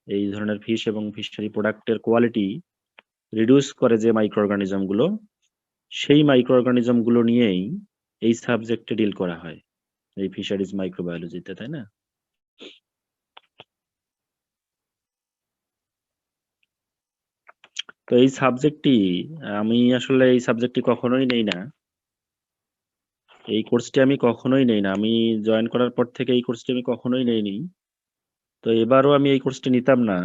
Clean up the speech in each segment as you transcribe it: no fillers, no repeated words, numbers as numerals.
এই ধরনের ফিশ এবং ফিশারি প্রোডাক্টের কোয়ালিটি রিডিউস করে যে মাইক্রো অর্গানিজম গুলো, সেই মাইক্রো অর্গানিজম গুলো নিয়েই এই সাবজেক্টে ডিল করা হয় এই ফিশারিজ মাইক্রোবায়োলজিতে, তাই না? তো এই সাবজেক্টটি আমি আসলে এই সাবজেক্টটি কখনোই নেই না, এই কোর্সটি আমি কখনোই নেই না। আমি জয়েন করার পর থেকে এই কোর্সটি আমি কখনোই নেইনি। তো এবারও আমি এই কোর্সটি নিতাম না।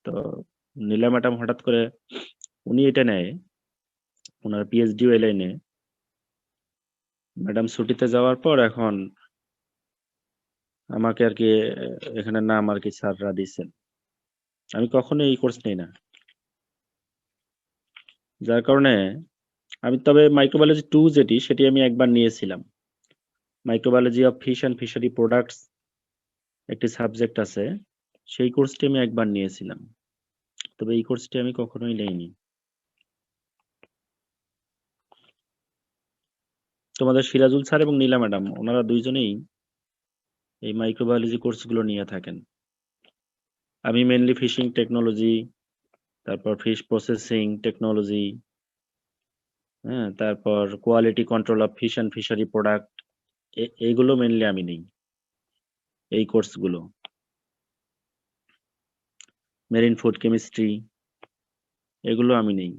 তো নীলা ম্যাডাম হঠাৎ করে উনি এটা নেয়, ওনার পিএইচডিও এই লাইনে। ম্যাডাম ছুটিতে যাওয়ার পর এখন আমাকে আর কি এখানে নাম আর কি স্যাররা দিচ্ছেন। আমি কখনো এই কোর্স নেই না, যার কারণে আমি তবে মাইক্রোবায়োলজি 2 যেটি সেটি আমি একবার নিয়েছিলাম। Microbiology of fish and fishery products একটি সাবজেক্ট আছে, সেই কোর্সটি আমি একবার নিয়েছিলাম। তবে এই কোর্সটি আমি কখনোই নেইনি। তোমাদের সিরাজুল স্যার এবং নীলা ম্যাডাম ওনারা দুইজনেই এই মাইক্রোবায়োলজি কোর্সগুলো নিয়ে থাকেন। আমি মেনলি ফিশিং টেকনোলজি, তারপর ফিশ প্রসেসিং টেকনোলজি, হ্যাঁ, তারপর quality control of fish and fishery product, এইগুলো মেনলি আমি নেই এই কোর্সগুলো। মেরিন ফুড কেমিস্ট্রি এগুলো আমি নেই।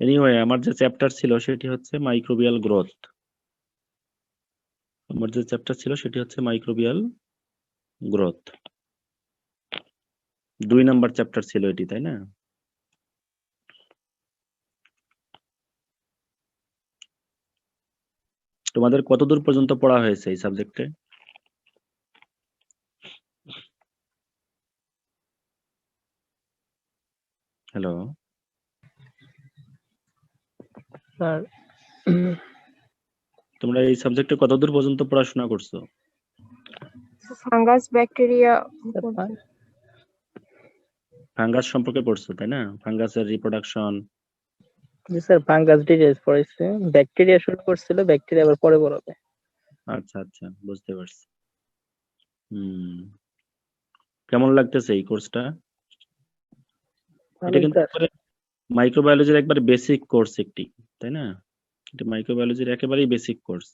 এনিওয়ে আমার যে চ্যাপ্টার ছিল সেটি হচ্ছে মাইক্রোবিয়াল গ্রোথ। আমার যে চ্যাপ্টার ছিল সেটি হচ্ছে মাইক্রোবিয়াল গ্রোথ। 2 নাম্বার চ্যাপ্টার ছিল এটি, তাই না? তোমাদের কতদূর পর্যন্ত পড়া হয়েছে এই সাবজেক্টে? হ্যালো, স্যার তোমরা এই সাবজেক্টে কতদূর পর্যন্ত পড়াশোনা করছো? ফাঙ্গাস ব্যাকটেরিয়া ফাঙ্গাস সম্পর্কে পড়ছো, তাই না? ফাঙ্গাসের রিপ্রোডাকশন। জি স্যার, ফাঙ্গাস ডিটেইলস পড়াইছে, ব্যাকটেরিয়া শুরু করছিল, ব্যাকটেরিয়া আবার পরে পড়াবে। আচ্ছা আচ্ছা, বুঝতে পারছি। কেমন লাগতেছে এই কোর্সটা? এটা ভালোই কিন্তু স্যার। মাইক্রোবায়োলজির একবার বেসিক কোর্স একটি, তাই না? এটা মাইক্রোবায়োলজির একেবারেই বেসিক কোর্স।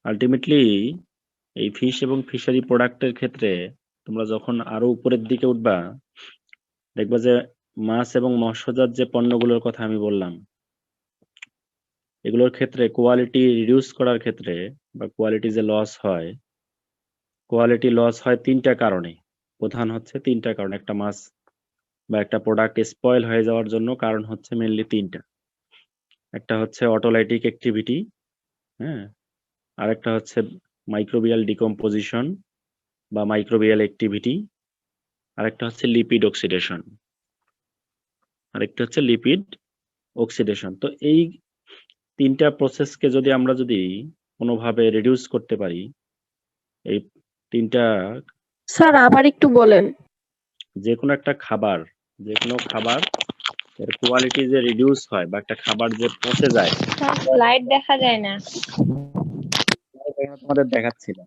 আলটিমেটলি এই ফিশ এবং ফিশারি প্রোডাক্টের ক্ষেত্রে তোমরা যখন আরো উপরের দিকে উঠবা, দেখবা যে মাছ এবং মৎস্যজাত যে পণ্যগুলোর কথা আমি বললাম, এগুলোর ক্ষেত্রে কোয়ালিটি রিডিউস করার ক্ষেত্রে বা কোয়ালিটি যে লস হয়, কোয়ালিটি লস হয় 3টা কারণে। প্রধান হচ্ছে 3টা কারণ। একটা মাছ বা একটা প্রোডাক্ট স্পয়েল হয়ে যাওয়ার জন্য কারণ হচ্ছে মেইনলি 3টা। একটা হচ্ছে অটোলাইটিক অ্যাক্টিভিটি, হ্যাঁ, আরেকটা হচ্ছে মাইক্রোবিয়াল ডিকম্পোজিশন বা মাইক্রোবিয়াল অ্যাক্টিভিটি, আরেকটা হচ্ছে লিপিড অক্সিডেশন, আরেকটা হচ্ছে লিপিড অক্সিডেশন। তো এই 3টা প্রসেসকে যদি আমরা কোনোভাবে রিডিউস করতে পারি, এই 3টা, স্যার আবার একটু বলেন। যে কোনো একটা খাবার, যে কোনো খাবার এর কোয়ালিটি যে রিডিউস হয় বা একটা খাবার যে পচে যায়, লাইট দেখা যায় না। তোমাদের দেখাচ্ছি না,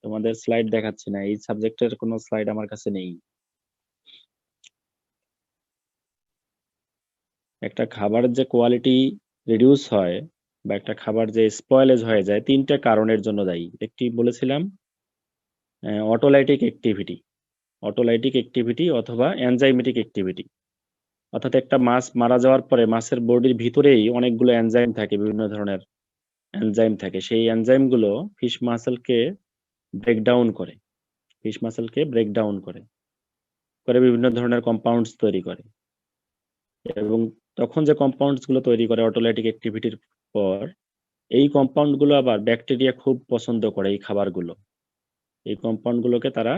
তোমাদের স্লাইড দেখাচ্ছি না, এই সাবজেক্টের কোনো স্লাইড আমার কাছে নেই। একটা খাবারের যে কোয়ালিটি রিডিউস হয় বা একটা খাবার যে স্পয়েলেজ হয়ে যায় 3টা কারণের জন্য দায়ী। একটি বলেছিলাম অটোলাইটিক অ্যাক্টিভিটি, অটোলাইটিক অ্যাক্টিভিটি অথবা এনজাইমেটিক অ্যাক্টিভিটি। অর্থাৎ একটা মাছ মারা যাওয়ার পরে মাছের বডির ভিতরেই অনেকগুলো এনজাইম থাকে, বিভিন্ন ধরনের এনজাইম থাকে। সেই এনজাইমগুলো ফিশ মাসেলকে ব্রেকডাউন করে, ফিশ মাসেলকে ব্রেকডাউন করে করে বিভিন্ন ধরনের কম্পাউন্ডস তৈরি করে। এবং তখন যে কম্পাউন্ডস গুলো তৈরি করে অটোলাইটিক অ্যাক্টিভিটির পর, এই কম্পাউন্ড গুলো আবার ব্যাকটেরিয়া খুব পছন্দ করে। এই খাবারগুলো, এই কম্পাউন্ড গুলোকে তারা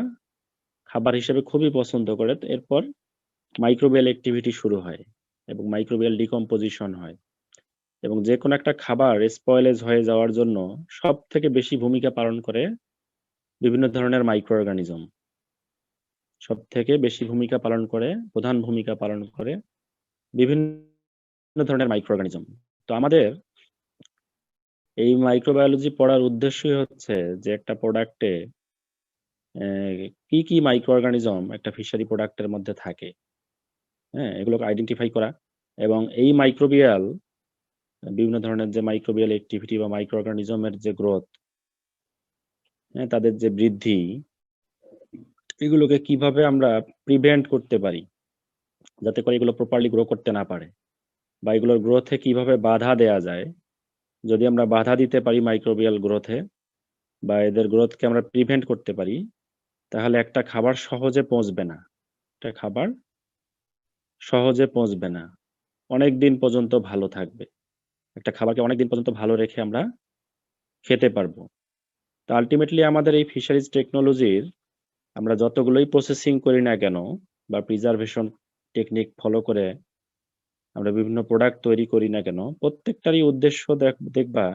খাবার হিসেবে খুবই পছন্দ করে। এরপর মাইক্রোবিয়াল অ্যাক্টিভিটি শুরু হয় এবং মাইক্রোবিয়াল ডিকম্পোজিশন হয়। এবং যে কোনো একটা খাবার স্পয়েলেজ হয়ে যাওয়ার জন্য সব থেকে বেশি ভূমিকা পালন করে বিভিন্ন ধরনের মাইক্রো অর্গানিজম। সব থেকে বেশি ভূমিকা পালন করে, প্রধান ভূমিকা পালন করে বিভিন্ন ধরনের মাইক্রো অর্গানিজম। তো আমাদের এই মাইক্রোবায়োলজি পড়ার উদ্দেশ্যই হচ্ছে যে একটা প্রোডাক্টে কি কি মাইক্রো অর্গানিজম একটা ফিশারি প্রোডাক্টের মধ্যে থাকে, হ্যাঁ, এগুলোকে আইডেন্টিফাই করা এবং এই মাইক্রোবিয়াল বিভিন্ন ধরনের যে মাইক্রোবিয়াল অ্যাক্টিভিটি বা মাইক্রো অর্গানিজমের যে গ্রোথ, হ্যাঁ, তাদের যে বৃদ্ধি, এগুলোকে কিভাবে আমরা প্রিভেন্ট করতে পারি যাতে করে এগুলো প্রপারলি গ্রো করতে না পারে, বা এগুলোর গ্রোথে কিভাবে বাধা দেয়া যায়। যদি আমরা বাধা দিতে পারি মাইক্রোবিয়াল গ্রোথে বা এদের গ্রোথকে আমরা প্রিভেন্ট করতে পারি, তাহলে একটা খাবার সহজে পচবে না। একটা খাবার সহজে পচবে না, অনেক দিন পর্যন্ত ভালো থাকবে। একটা খাবারকে অনেক দিন পর্যন্ত ভালো রেখে আমরা খেতে পারবো। তো আলটিমেটলি আমাদের এই ফিশারিজ টেকনোলজির আমরা যতগুলোই প্রসেসিং করি না কেন বা প্রিজার্ভেশন টেকনিক ফলো করে আমরা বিভিন্ন প্রোডাক্ট তৈরি করি না কেন, প্রত্যেকটারই উদ্দেশ্য দেখবা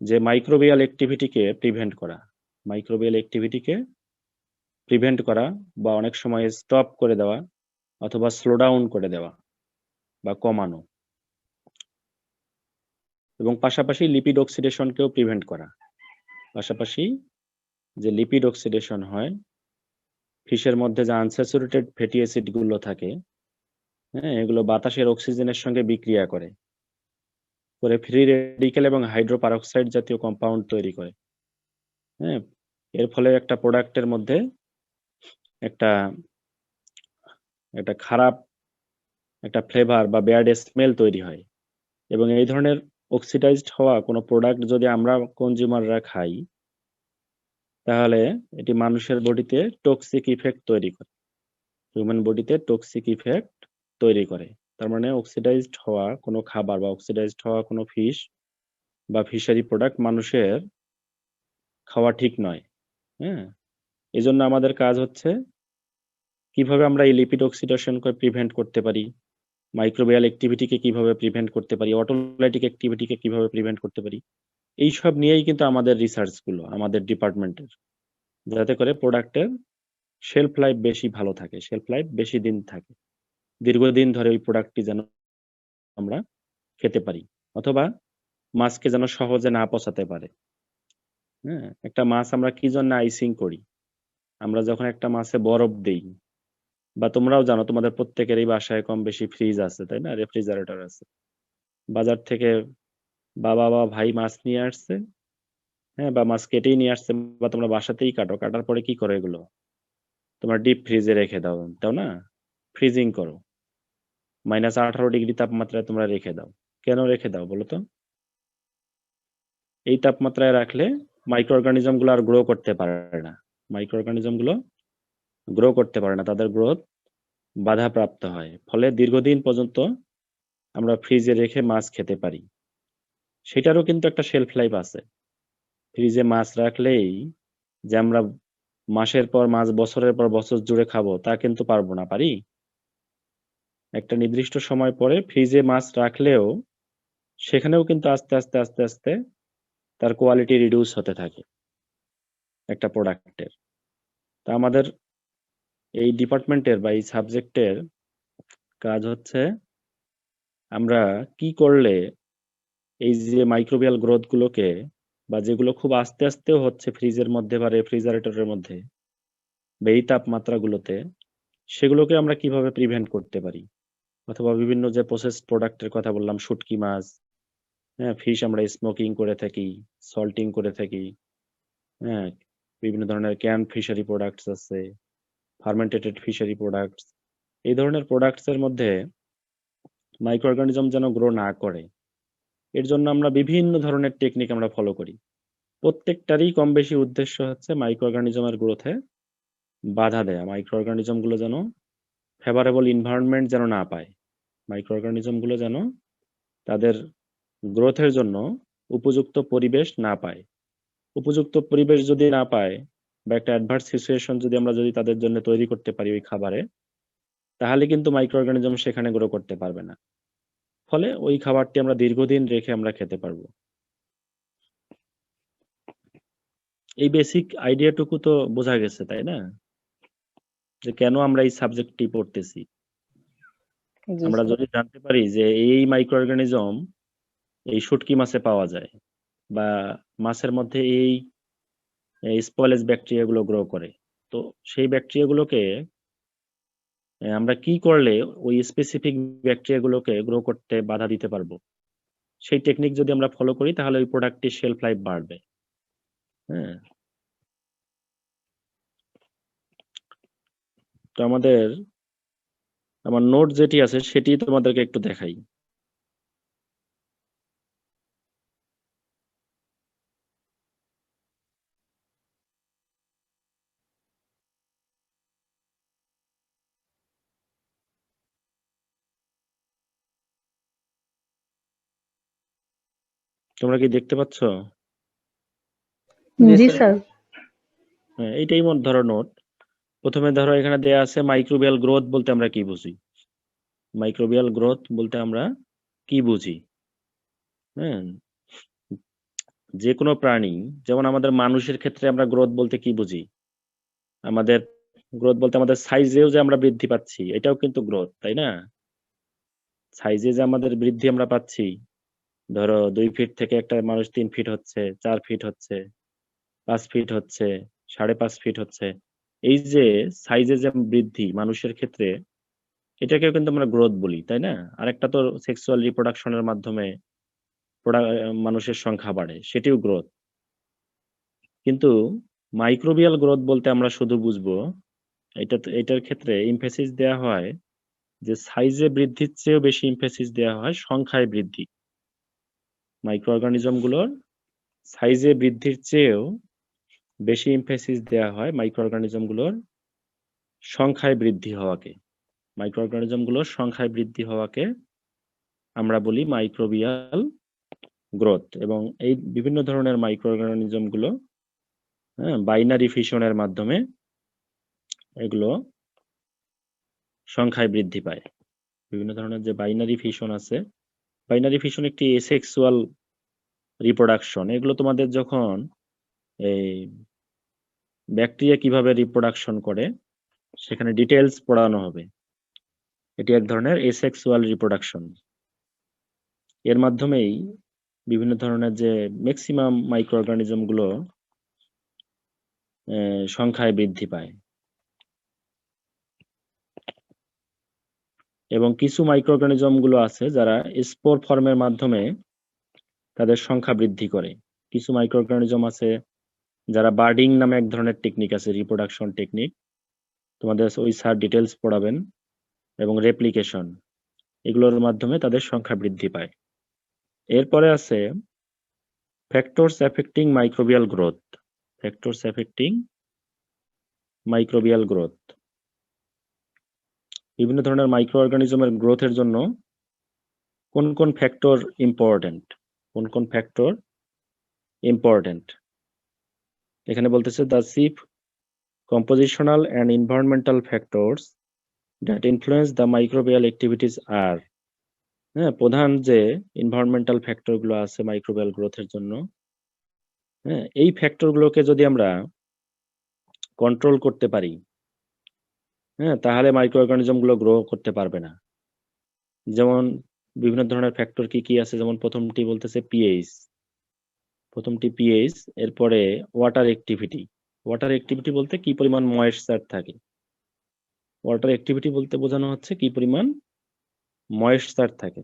যে মাইক্রোবিয়াল অ্যাক্টিভিটিকে প্রিভেন্ট করা। মাইক্রোবিয়াল অ্যাক্টিভিটিকে প্রিভেন্ট করা বা অনেক সময় স্টপ করে দেওয়া অথবা স্লো ডাউন করে দেওয়া বা কমানো, এবং পাশাপাশি লিপিড অক্সিডেশনকেও প্রিভেন্ট করা। পাশাপাশি যে লিপিড অক্সিডেশন হয়, ফিশের মধ্যে যে আনস্যাচুরেটেড ফ্যাটি অ্যাসিড গুলো থাকে, হ্যাঁ, এগুলো বাতাসের অক্সিজেনের সঙ্গে বিক্রিয়া করে ফ্রি রেডিক্যাল এবং হাইড্রোপারঅক্সাইড জাতীয় কম্পাউন্ড তৈরি করে। হ্যাঁ, এর ফলে একটা প্রোডাক্টের মধ্যে একটা একটা খারাপ একটা ফ্লেভার বা ব্যাড স্মেল তৈরি হয়, এবং এই ধরনের অক্সিডাইজড হওয়া কোনো প্রোডাক্ট যদি আমরা কনজিউমাররা খাই, তাহলে এটি মানুষের বডিতে টক্সিক ইফেক্ট তৈরি করে, হিউম্যান বডিতে টক্সিক ইফেক্ট তৈরি করে। তার মানে অক্সিডাইজড হওয়া কোনো খাবার বা অক্সিডাইজড হওয়া কোনো ফিশ বা ফিশারি প্রোডাক্ট মানুষের খাওয়া ঠিক নয়। হ্যাঁ, এই জন্য আমাদের কাজ হচ্ছে কিভাবে আমরা এই লিপিড অক্সিডেশনকে প্রিভেন্ট করতে পারি, মাইক্রোবিয়াল অ্যাক্টিভিটিকে কিভাবে প্রিভেন্ট করতে পারি, অটোলাইটিক অ্যাক্টিভিটিকে কিভাবে প্রিভেন্ট করতে পারি, এইসব নিয়েই কিন্তু আমাদের রিসার্চ গুলো আমাদের ডিপার্টমেন্টের, যাতে করে প্রোডাক্টের শেলফ লাইফ বেশি ভালো থাকে, শেলফ লাইফ বেশি দিন থাকে, দীর্ঘদিন ধরে ওই প্রোডাক্টটি যেন আমরা খেতে পারি, অথবা মাছকে যেন সহজে না পচাতে পারে। হ্যাঁ, একটা মাছ আমরা কি জন্য আইসিং করি, আমরা যখন একটা মাছে বরফ দেই, বা তোমরাও জানো তোমাদের প্রত্যেকেরই বাসায় কম বেশি ফ্রিজ আছে, তাই না, রেফ্রিজারেটর আছে। বাজার থেকে বাবা বা ভাই মাছ নিয়ে আসছে, হ্যাঁ, বা মাছ কেটেই নিয়ে আসছে, বা তোমরা বাসাতেই কাটার পরে কি করো, এগুলো তোমরা ডিপ ফ্রিজে রেখে দাও, তাও না, ফ্রিজিং করো, -18 ডিগ্রি তাপমাত্রায় তোমরা রেখে দাও। কেন রেখে দাও বলো তো? এই তাপমাত্রায় রাখলে মাইক্রো অর্গানিজম গুলো আর গ্রো করতে পারে না, মাইক্রো অর্গানিজম গুলো গ্রো করতে পারে না, তাদের গ্রোথ বাধাপ্রাপ্ত হয়, ফলে দীর্ঘদিন পর্যন্ত আমরা ফ্রিজে রেখে মাছ খেতে পারি। সেটারও কিন্তু একটা শেলফ লাইফ আছে। ফ্রিজে মাছ রাখলেই যে আমরা মাসের পর মাস, বছরের পর বছর জুড়ে খাবো, তা কিন্তু পারবো না, পারি? একটা নির্দিষ্ট সময় পরে ফ্রিজে মাছ রাখলেও সেখানেও কিন্তু আস্তে আস্তে আস্তে আস্তে তার কোয়ালিটি রিডিউস হতে থাকে একটা প্রোডাক্টের। তা আমাদের এই ডিপার্টমেন্টের বা এই সাবজেক্টের কাজ হচ্ছে আমরা কি করলে এই যে মাইক্রোবিয়াল গ্রোথ গুলোকে, বা যেগুলো খুব আস্তে আস্তেও হচ্ছে ফ্রিজের মধ্যে বা রেফ্রিজারেটরের মধ্যে বা এই তাপমাত্রাগুলোতে, সেগুলোকে আমরা কিভাবে প্রিভেন্ট করতে পারি, অথবা বিভিন্ন যে প্রসেস প্রোডাক্টের কথা বললাম, শুটকি মাছ, হ্যাঁ, ফিশ আমরা স্মোকিং করে থাকি, সল্টিং করে থাকি, হ্যাঁ, বিভিন্ন ধরনের ক্যান ফিশারি প্রোডাক্টস আছে, ফার্মেন্টেড ফিশারি প্রোডাক্টস, এই ধরনের প্রোডাক্টস এর মধ্যে মাইক্রো অর্গানিজম যেন গ্রো না করে, এর জন্য আমরা বিভিন্ন ধরনের টেকনিক আমরা ফলো করি। প্রত্যেকটারই কম বেশি উদ্দেশ্য হচ্ছে মাইক্রো অর্গানিজমের গ্রোথে বাধা দেয়া, মাইক্রো অর্গানিজম গুলো যেন ফেভারেবল এনভায়রনমেন্ট যেন না পায়, মাইক্রো অর্গানিজম গুলো যেন তাদের গ্রোথের জন্য উপযুক্ত পরিবেশ না পায়। উপযুক্ত পরিবেশ যদি না পায়, বা একটা অ্যাডভার্স সিচুয়েশন যদি তাদের জন্য তৈরি করতে পারি ওই খাবারে, তাহলে কিন্তু মাইক্রো অর্গানিজম সেখানে গ্রো করতে পারবে না, ফলে ওই খাবারটি আমরা দীর্ঘদিন রেখে আমরা খেতে পারবো। এই বেসিক আইডিয়াটুকু তো বোঝা গেছে, তাই না, যে কেন আমরা এই সাবজেক্টটি পড়তেছি। জি আমরা স্যার। যদি জানতে পারি যে এই মাইক্রো অর্গানিজম এই শুটকি মাছে পাওয়া যায়, বা মাছের মধ্যে এই স্পয়েলেজ ব্যাকটেরিয়া গুলো গ্রো করে, তো সেই ব্যাকটেরিয়া গুলোকে আমরা কি করলে ওই স্পেসিফিক ব্যাকটেরিয়া গুলোকে গ্রো করতে বাধা দিতে পারবো, সেই টেকনিক যদি আমরা ফলো করি তাহলে ওই প্রোডাক্টটির শেলফ লাইফ বাড়বে। হ্যাঁ, তো আমার নোট যেটি আছে সেটি তোমাদেরকে একটু দেখাই। তোমরা কি দেখতে পাচ্ছ? জি স্যার। হ্যাঁ, এইটাই ধরো নোট। প্রথমে ধরো এখানে দেয়া আছে মাইক্রোবিয়াল গ্রোথ বলতে আমরা কি বুঝি। মাইক্রোবিয়াল গ্রোথ বলতে আমরা কি বুঝি? হ্যাঁ, যে কোনো প্রাণী, যেমন আমাদের মানুষের ক্ষেত্রে আমরা গ্রোথ বলতে কি বুঝি, আমাদের গ্রোথ বলতে আমাদের সাইজেও যে আমরা বৃদ্ধি পাচ্ছি, এটাও কিন্তু গ্রোথ, তাই না? সাইজে যে আমাদের বৃদ্ধি আমরা পাচ্ছি, ধরো 2 ফিট থেকে একটা মানুষ 3 ফিট হচ্ছে, 4 ফিট হচ্ছে, 5 ফিট হচ্ছে, 5.5 ফিট হচ্ছে, এই যে সাইজে যে বৃদ্ধি মানুষের ক্ষেত্রে, এটাকেও কিন্তু আমরা গ্রোথ বলি, তাই না? আরেকটা তো সেক্সুয়াল রিপ্রোডাকশনের মাধ্যমে মানুষের সংখ্যা বাড়ে, সেটিও গ্রোথ। কিন্তু মাইক্রোবিয়াল গ্রোথ বলতে আমরা শুধু বুঝবো, এটার ক্ষেত্রে ইমফেসিস দেয়া হয় যে সাইজে বৃদ্ধির চেয়েও বেশি ইমফেসিস দেয়া হয় সংখ্যায় বৃদ্ধি। মাইক্রো অর্গানিজম গুলোর সাইজে বৃদ্ধির চেয়েও বেশি ইমফেসিস দেয়া হয় মাইক্রো অর্গানিজম গুলোর সংখ্যায় বৃদ্ধি হওয়াকে। মাইক্রো অর্গানিজম গুলোর সংখ্যায় বৃদ্ধি হওয়াকে আমরা বলি মাইক্রোবিয়াল গ্রোথ। এবং এই বিভিন্ন ধরনের মাইক্রো অর্গানিজম গুলো বাইনারি ফিশনের মাধ্যমে এগুলো সংখ্যায় বৃদ্ধি পায়। বিভিন্ন ধরনের যে বাইনারি ফিশন আছে, বাইনারি ফিশন একটি এসেক্সুয়াল রিপ্রোডাকশন। এগুলো তোমাদের যখন এই ব্যাকটেরিয়া কিভাবে রিপ্রোডাকশন করে সেখানে ডিটেলস পড়ানো হবে। এটি এক ধরনের এসেক্সুয়াল রিপ্রোডাকশন। এর মাধ্যমেই বিভিন্ন ধরনের যে ম্যাক্সিমাম মাইক্রো অর্গানিজম গুলো সংখ্যায় বৃদ্ধি পায়, এবং কিছু মাইক্রো অর্গানিজম গুলো আছে যারা স্পোর ফর্মের মাধ্যমে তাদের সংখ্যা বৃদ্ধি করে। কিছু মাইক্রো অর্গানিজম আছে যারা বার্ডিং নামে এক ধরনের টেকনিক আছে, রিপ্রোডাকশন টেকনিক, তোমাদের ওই স্যার ডিটেলস পড়াবেন, এবং রেপ্লিকেশন, এগুলোর মাধ্যমে তাদের সংখ্যা বৃদ্ধি পায়। এরপরে আছে factors affecting microbial growth. Factors affecting microbial growth, বিভিন্ন ধরনের মাইক্রো অর্গানিজমের গ্রোথের জন্য কোন কোন ফ্যাক্টর ইম্পর্টেন্ট, কোন কোন ফ্যাক্টর ইম্পর্টেন্ট। এখানে বলতেছে the chief compositional and environmental factors that influence the microbial activities are. হ্যাঁ, প্রধান যে এনভায়রনমেন্টাল ফ্যাক্টর গুলো আছে মাইক্রোবিয়াল গ্রোথের জন্য, হ্যাঁ, এই ফ্যাক্টর গুলোকে যদি আমরা কন্ট্রোল করতে পারি, হ্যাঁ, তাহলে মাইক্রো অর্গানিজম গুলো গ্রো করতে পারবে না। যেমন বিভিন্ন ধরনের ফ্যাক্টর কি কি আছে, যেমন প্রথমটি বলতেছে পিএইচ। প্রথমটি পিএইচ, এরপরে ওয়াটার অ্যাক্টিভিটি। ওয়াটার অ্যাক্টিভিটি বলতে কি পরিমাণ ময়েশ্চার থাকে। ওয়াটার অ্যাক্টিভিটি বলতে বোঝানো হচ্ছে কি পরিমাণ ময়েশ্চার থাকে,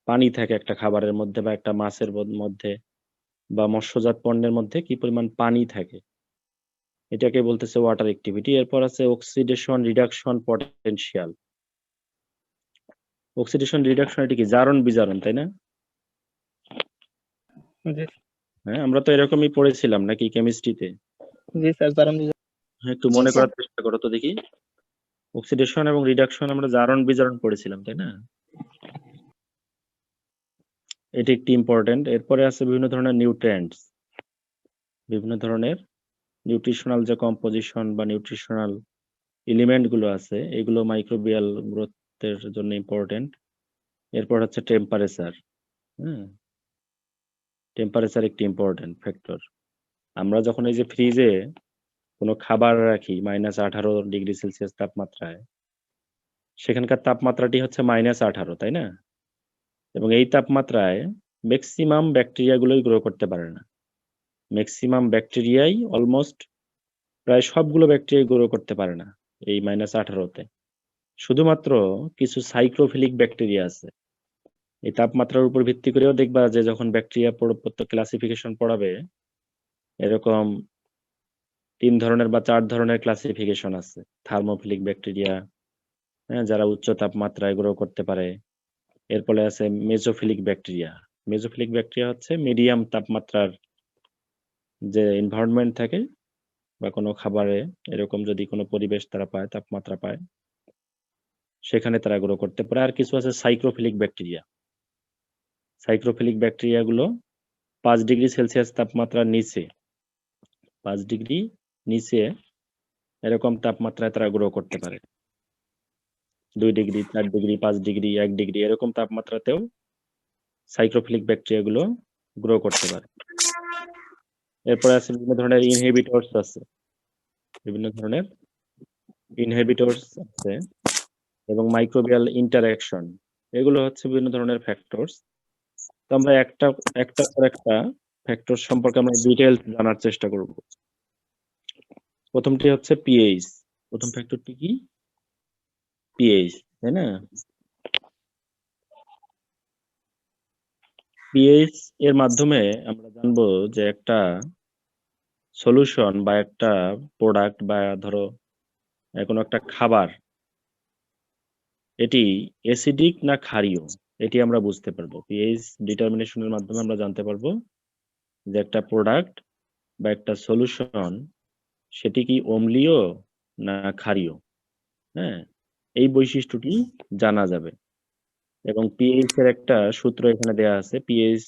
পানি থাকে একটা খাবারের মধ্যে বা একটা মাছের মধ্যে বা মৎস্যজাত পণ্যের মধ্যে কি পরিমাণ পানি থাকে, এটাকে বলতেছে ওয়াটার অ্যাক্টিভিটি। এরপর আছে oxidation reduction potential. Oxidation reduction এটা কি? জারণ বিজারণ, তাই না? জি হ্যাঁ, আমরা তো এরকমই পড়েছিলাম নাকি কেমিস্ট্রিতে? জি স্যার। হ্যাঁ, একটু মনে করার চেষ্টা করো তো দেখি। অক্সিডেশন এবং রিডাকশন আমরা জারণ বিজারণ পড়েছিলাম, তাই না? এটি একটি ইম্পর্টেন্ট। এরপরে আছে বিভিন্ন ধরনের নিউট্রিয়েন্টস। বিভিন্ন ধরনের নিউট্রিশনাল যে কম্পোজিশন বা নিউট্রিশনাল এলিমেন্ট গুলো আছে, এগুলো মাইক্রোবিয়াল গ্রোথের জন্য ইম্পর্টেন্ট। এরপর হচ্ছে টেম্পারেচার। হ্যাঁ, টেম্পারেচার একটি ইম্পর্টেন্ট ফ্যাক্টর। আমরা যখন এই যে ফ্রিজে কোনো খাবার রাখি -18 ডিগ্রি সেলসিয়াস তাপমাত্রায়, সেখানকার তাপমাত্রাটি হচ্ছে -18, তাই না? এবং এই তাপমাত্রায় ম্যাক্সিমাম ব্যাকটেরিয়াগুলোই গ্রো করতে পারে না। ম্যাক্সিমাম ব্যাকটেরিয়াই অলমোস্ট প্রায় সবগুলো ব্যাকটেরিয়াই গ্রো করতে পারে না এই -18-তে। শুধুমাত্র কিছু সাইক্রোফিলিক ব্যাকটেরিয়া আছে। এই তাপমাত্রার উপর ভিত্তি করেও দেখবা যে যখন ব্যাকটেরিয়া ক্লাসিফিকেশন পড়াবে, এরকম 3 ধরনের বা 4 ধরনের ক্লাসিফিকেশন আছে। থার্মোফিলিক ব্যাকটেরিয়া, হ্যাঁ, যারা উচ্চ তাপমাত্রায় গ্রো করতে পারে। এরপরে আছে মেসোফিলিক ব্যাকটেরিয়া। মেসোফিলিক ব্যাকটেরিয়া হচ্ছে মিডিয়াম তাপমাত্রার যে এনভায়রনমেন্ট থাকে বা কোনো খাবারে এরকম যদি কোনো পরিবেশ তারা পায়, তাপমাত্রা পায়, সেখানে তারা গ্রো করতে পারে। আর কিছু আছে সাইক্রোফিলিক ব্যাকটেরিয়া। সাইক্রোফিলিক ব্যাকটেরিয়াগুলো 5 ডিগ্রি সেলসিয়াস তাপমাত্রার নিচে, 5 ডিগ্রি নিচে এরকম তাপমাত্রায় তারা গ্রো করতে পারে। 2 ডিগ্রি, 4 ডিগ্রি, 5 ডিগ্রি, 1 ডিগ্রি এরকম তাপমাত্রাতেও সাইক্রোফিলিক ব্যাকটেরিয়াগুলো গ্রো করতে পারে। এরপরে আছে বিভিন্ন ধরনের ইনহিবিটরস আছে। বিভিন্ন ধরনের ইনহিবিটরস আছে এবং মাইক্রোবিয়াল ইন্টারঅ্যাকশন, এগুলো হচ্ছে বিভিন্ন ধরনের ফ্যাক্টরস। তো আমরা একটা পর একটা ফ্যাক্টর সম্পর্কে আমরা ডিটেইলস জানার চেষ্টা করব। প্রথমটি হচ্ছে পিএইচ। প্রথম ফ্যাক্টরটি কি? পিএইচ, তাই না? পিএইচ এর মাধ্যমে আমরা জানবো যে একটা সলিউশন বা একটা প্রোডাক্ট বা ধরো কোনো একটা খাবার, এটি অ্যাসিডিক না ক্ষারীয়, এটি আমরা বুঝতে পারবো। পিএইচ ডিটারমিনেশনের মাধ্যমে আমরা জানতে পারবো যে একটা প্রোডাক্ট বা একটা সলিউশন সেটি কি অম্লীয় না ক্ষারীয়। হ্যাঁ, এই বৈশিষ্ট্যটি জানা যাবে। এবং পিএইচ এর একটা সূত্র এখানে দেয়া আছে, pH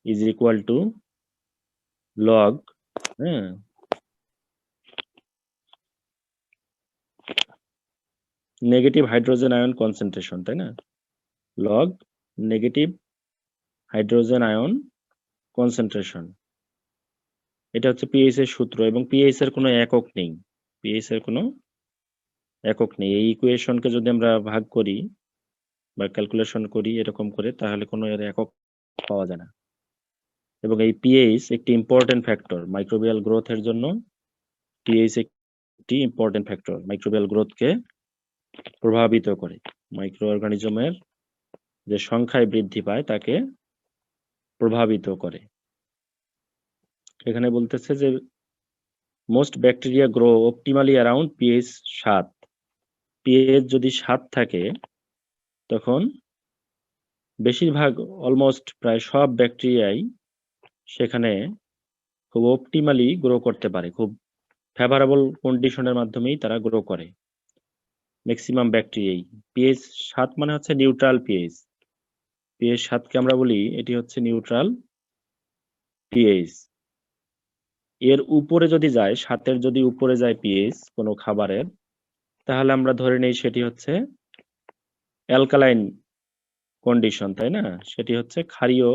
is equal to log, হ্যাঁ, নেগেটিভ হাইড্রোজেন আয়ন কনসেন্ট্রেশন, তাই না? Log negative hydrogen ion concentration, এটা হচ্ছে পিএইচ এর সূত্র। এবং পিএইচ এর কোনো একক নেই। পিএইচ এর কোনো একক নেই। এই ইকুয়েশনকে যদি আমরা ভাগ করি বা ক্যালকুলেশন করি এরকম করে, তাহলে কোনো এর একক পাওয়া যায় না। এবং এই পিএইচ একটি ইম্পর্টেন্ট ফ্যাক্টর মাইক্রোবিয়াল গ্রোথের জন্য। পিএইচ একটি ইম্পর্টেন্ট ফ্যাক্টর, মাইক্রোবিয়াল গ্রোথকে প্রভাবিত করে। মাইক্রো অর্গানিজমের যে সংখ্যায় বৃদ্ধি পায় তাকে প্রভাবিত করে। এখানে বলতেছে যে most bacteria grow optimally around pH 7। PH যদি 7 থাকে তখন বেশিরভাগ অলমোস্ট প্রায় সব ব্যাকটেরিয়াই সেখানে খুব অপটিমালি গ্রো করতে পারে। খুব ফেভারেবল কন্ডিশনের মাধ্যমেই তারা গ্রো করে ম্যাক্সিমাম ব্যাকটেরিয়াই। পিএইচ 7 মানে হচ্ছে নিউট্রাল পিএইচ। পিএইচ 7কে আমরা বলি এটি হচ্ছে নিউট্রাল পিএইচ। এর উপরে যদি যায়, 7-এর যদি উপরে যায় পিএইচ কোনো খাবারের, তাহলে আমরা ধরে নেই সেটি হচ্ছে অ্যালকালাইন কন্ডিশন, তাই না? সেটি হচ্ছে ক্ষারীয়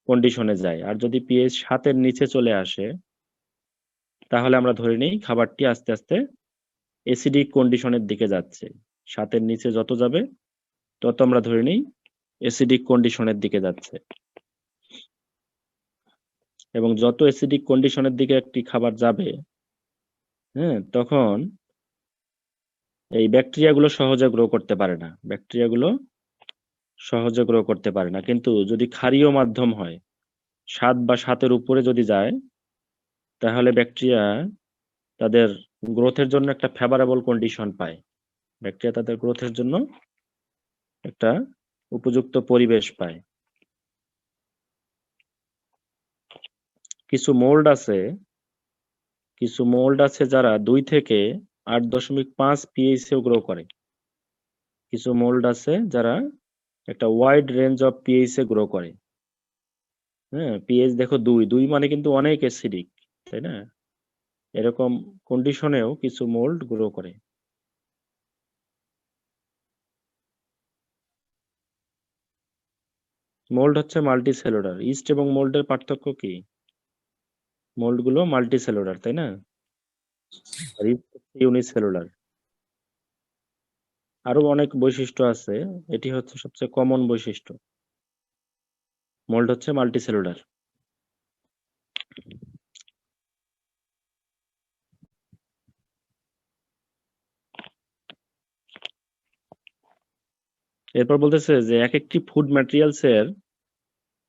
কন্ডিশনে যায়। আর যদি পিএইচ 7-এর নিচে চলে আসে, তাহলে আমরা ধরে নেই খাবারটি আস্তে আস্তে অ্যাসিডিক কন্ডিশনের দিকে যাচ্ছে। 7-এর নিচে যত যাবে তত আমরা ধরে নেই অ্যাসিডিক কন্ডিশনের দিকে যাচ্ছে। এবং যত অ্যাসিডিক কন্ডিশনের দিকে একটি খাবার যাবে, হ্যাঁ, তখন এই ব্যাকটেরিয়াগুলো সহজে গ্রো করতে পারে না। ব্যাকটেরিয়াগুলো সহজে গ্রো করতে পারে না। কিন্তু যদি ক্ষারীয় মাধ্যম হয়, 7 বা 7-এর উপরে যদি যায়, তাহলে ব্যাকটেরিয়া তাদের গ্রোথের জন্য একটা ফেভারেবল কন্ডিশন পায়। ব্যাকটেরিয়া তাদের গ্রোথের জন্য একটা উপযুক্ত পরিবেশ পায়। কিছু মোল্ড আছে যারা 2 থেকে 8.5 পিএইচেও গ্রো করে। কিছু মোল্ড আছে যারা একটা ওয়াইড রেঞ্জ অফ পিএইচে গ্রো করে। হ্যাঁ, পিএইচ দেখো 2 মানে কিন্তু অনেক অ্যাসিডিক, তাই না? এরকম কন্ডিশনেও কিছু মোল্ড গ্রো করে। মোল্ড হচ্ছে মাল্টিসেলুলার। ইস্ট এবং মোল্ডের পার্থক্য কি? মোল্ড গুলো মাল্টিসেলুলার, তাই না? আর ইস্ট হচ্ছে ইউনিসেলুলার। আরো অনেক বৈশিষ্ট্য আছে, এটি হচ্ছে সবচেয়ে কমন বৈশিষ্ট্য। মোল্ড হচ্ছে মাল্টিসেলুলার। এরপর বলতেছে যে এক একটি ফুড ম্যাটেরিয়ালস এর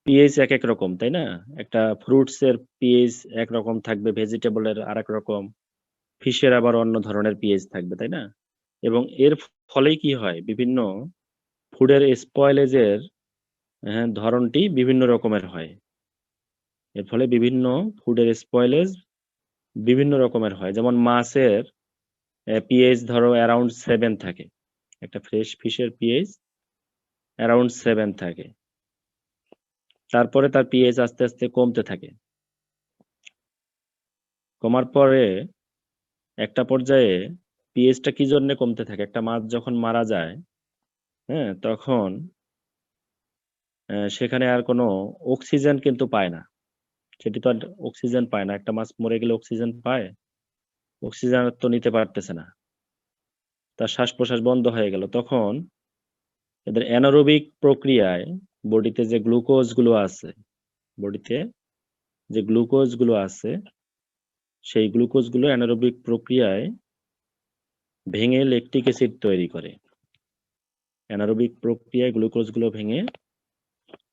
পিএইচ এক এক রকম, তাই না? একটা ফ্রুটস এর পিএইচ এক রকম থাকবে, ভেজিটেবলের আরেক রকম, ফিশের আবার অন্য ধরনের পিএইচ থাকবে, তাই না? এবং এর ফলেই কি হয়, বিভিন্ন ফুডের স্পয়েলেজের ধরনটি বিভিন্ন রকমের হয়। এর ফলে বিভিন্ন ফুডের স্পয়েলেজ বিভিন্ন রকমের হয়। যেমন মাছের পিএইচ ধরো অ্যারাউন্ড 7 থাকে, একটা ফ্রেশ ফিশের পিএইচ অ্যারাউন্ড 7 থাকে, তারপরে তার পিএইচ আস্তে আস্তে কমতে থাকে। কমার পরে একটা পর্যায়ে পিএইচটা কি জন্য কমতে থাকে, একটা মাছ যখন মারা যায়, তখন সেখানে আর কোনো অক্সিজেন কিন্তু পায় না। সেটি তো আর অক্সিজেন পায় না, একটা মাছ মরে গেলে অক্সিজেন পায়? অক্সিজেন তো নিতে পারতেছে না, তার শ্বাস প্রশ্বাস বন্ধ হয়ে গেল। তখন এদের অ্যানারোবিক প্রক্রিয়ায় বডিতে যে গ্লুকোজ গুলো আছে, বডিতে যে গ্লুকোজ গুলো আছে, সেই গ্লুকোজ গুলো অ্যানারোবিক প্রক্রিয়ায় ভেঙে ল্যাকটিক অ্যাসিড তৈরি করে। অ্যানারোবিক প্রক্রিয়ায় গ্লুকোজ গুলো ভেঙে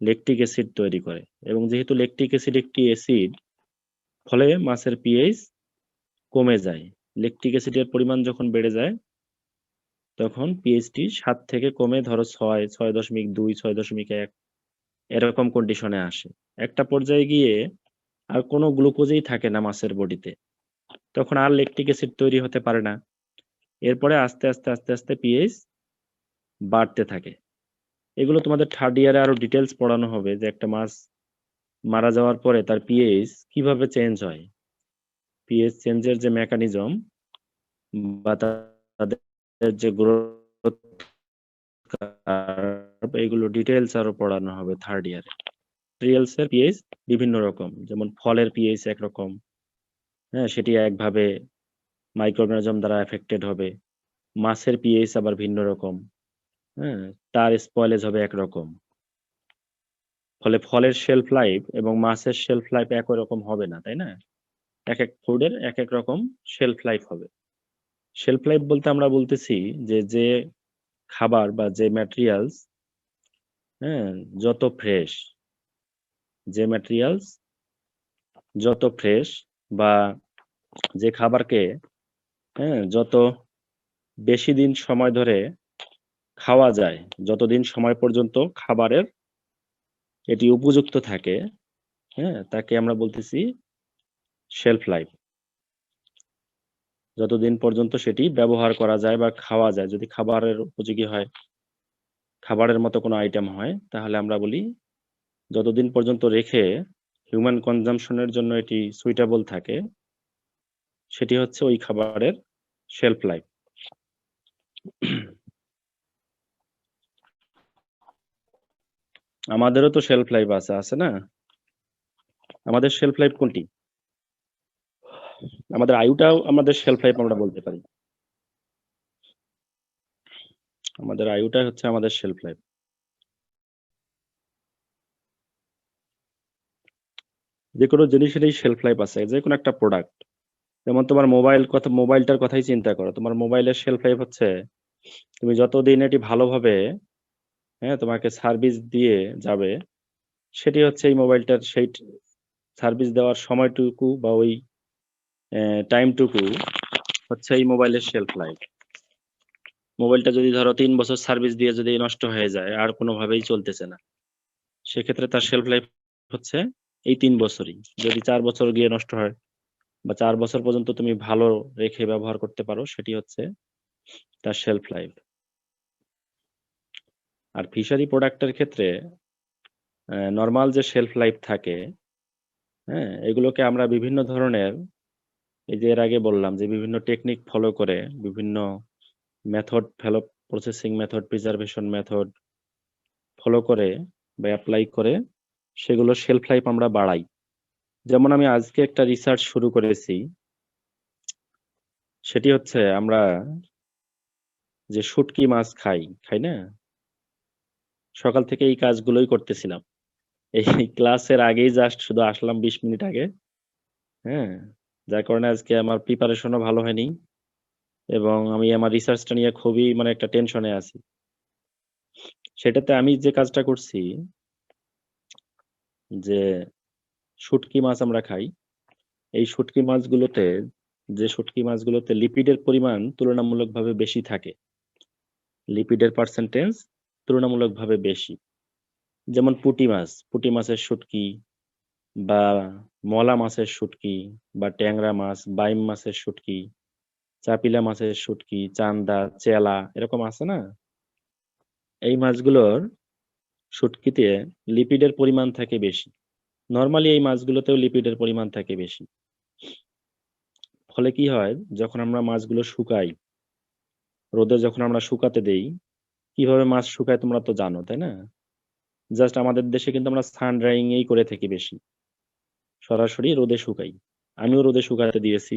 ল্যাকটিক অ্যাসিড তৈরি করে, এবং যেহেতু ল্যাকটিক অ্যাসিড একটি অ্যাসিড, ফলে মাছের পিএইচ কমে যায়। ল্যাকটিক অ্যাসিডের পরিমাণ যখন বেড়ে যায়, তখন পিএইচটি 7 থেকে কমে ধরো 6, 6.2, 6.1 এরকম কন্ডিশনে আসে। একটা পর্যায়ে গিয়ে আর কোনো গ্লুকোজই থাকে না মাছের বডিতে, তখন আর ল্যাকটিক অ্যাসিড তৈরি হতে পারে না। এরপরে আস্তে আস্তে আস্তে আস্তে পিএইচ বাড়তে থাকে। এগুলো তোমাদের থার্ড ইয়ারে আরো ডিটেলস পড়ানো হবে, যে একটা মাছ মারা যাওয়ার পরে তার পিএইচ কিভাবে চেঞ্জ হয়, পিএইচ চেঞ্জের যে মেকানিজম বা তাদের যে গ্রোথ কার্ভ, এগুলো ডিটেলস আরো পড়ানো হবে থার্ড ইয়ারে। ম্যাটেরিয়ালস এর পিএইচ বিভিন্ন রকম, যেমন ফলের পিএইচ একরকম, সেটি একভাবে মাইক্রোঅর্গানিজম দ্বারা এফেক্টেড হবে। মাছের পিএইচ আবার ভিন্ন রকম, তার স্পয়েলেজ হবে একরকম। ফলে ফলের শেলফ লাইফ এবং মাছের শেলফ লাইফ একই রকম হবে না, তাই না? এক এক ফুডের এক এক রকম শেলফ লাইফ হবে। শেলফ লাইফ বলতে আমরা বলতেছি যে খাবার বা যে ম্যাটেরিয়ালস যত ফ্রেশ, যে ম্যাটেরিয়ালস যত ফ্রেশ, বা যে খাবারকে যত বেশি দিন সময় ধরে খাওয়া যায়, যতদিন সময় পর্যন্ত খাবারের এটি উপযুক্ত থাকে, তাকে আমরা বলতেছি শেলফ লাইফ। যতদিন পর্যন্ত সেটি ব্যবহার করা যায় বা খাওয়া যায়, যদি খাবারের উপযোগী হয়, খাবারের মতো কোনো আইটেম হয়, তাহলে আমরা বলি যতদিন পর্যন্ত রেখে হিউম্যান কনজাম্পশনের জন্য এটি সুইটেবল থাকে, সেটি হচ্ছে ওই খাবারের শেলফ লাইফ। আমাদেরও তো শেলফ লাইফ আছে না? আমাদের শেলফ লাইফ কোনটি? আমাদের আয়ুটাও আমাদের শেলফ লাইফ আমরা বলতে পারি। আমাদের আয়ুটাই হচ্ছে আমাদের শেলফ লাইফ। যে কোনো জিনিসেরই শেলফ লাইফ আছে, যে কোনো একটা প্রোডাক্ট। যেমন তোমার মোবাইলটার কথাই চিন্তা করো, তোমার মোবাইলের শেলফ লাইফ হচ্ছে তুমি যতদিন এটি ভালোভাবে তোমাকে সার্ভিস দিয়ে যাবে, সেটি হচ্ছে এই মোবাইলটার সেই সার্ভিস দেওয়ার সময়টুকু বা ওই টাইমটুকু হচ্ছে এই মোবাইলের শেলফ লাইফ। মোবাইলটা যদি ধরো 3 বছর সার্ভিস দিয়ে যদি নষ্ট হয়ে যায়, আর কোনোভাবেই চলতেছে না, সেক্ষেত্রে তার শেলফ লাইফ হচ্ছে এই 3 বছরই। যদি 4 বছর গিয়ে নষ্ট হয়, বা 4 বছর পর্যন্ত তুমি ভালো রেখে ব্যবহার করতে পারো, সেটি হচ্ছে তার শেলফ লাইফ। আর ফিশারি প্রোডাক্টের ক্ষেত্রে নরমাল যে শেলফ লাইফ থাকে, এগুলোকে আমরা বিভিন্ন ধরনের, এই যে এর আগে বললাম যে বিভিন্ন টেকনিক ফলো করে, বিভিন্ন method follow, processing method, preservation method follow করে বা অ্যাপ্লাই করে সেগুলো শেলফ লাইফ আমরা বাড়াই। যেমন আমি আজকে একটা রিসার্চ শুরু করেছি, সেটি হচ্ছে আমরা যে শুটকি মাছ খাই না? সকাল থেকে এই কাজগুলোই করতেছিলাম। এই ক্লাসের আগেই জাস্ট শুধু আসলাম ২০ মিনিট আগে। হ্যাঁ? যার কারণে আজকে আমার প্রিপারেশনও ভালো হয়নি এবং আমি আমার রিসার্চটা নিয়ে খুবই মানে একটা টেনশনে আছি। সেটাতে আমি যে কাজটা করছি যে শুটকি মাছ আমরা খাই। এই শুটকি মাছগুলোতে লিপিডের পরিমাণ তুলনামূলকভাবে বেশি থাকে। লিপিডের পার্সেন্টেজ তুলনামূলকভাবে বেশি। যেমন পুঁটি মাছের শুটকি বা মলা মাছের শুটকি বা ট্যাংরা মাছ, বাইম মাছের শুটকি, চাপিলা মাছের শুটকি, চান্দা, চেলা এরকম আছে না? এই মাছগুলোর শুটকিতে লিপিডের পরিমাণ থাকে বেশি। নরমালি এই মাছগুলোতেও লিপিডের পরিমাণ থাকে বেশি। ফলে কি হয়? যখন আমরা মাছগুলো শুকাই, রোদে যখন আমরা শুকাতে দেই, কিভাবে মাছ শুকায় তোমরা তো জানো, তাই না? জাস্ট আমাদের দেশে কিন্তু আমরা সান ড্রাইং এই করে থাকি বেশি। সরাসরি রোদে শুকাই। আমিও রোদে শুকাতে দিয়েছি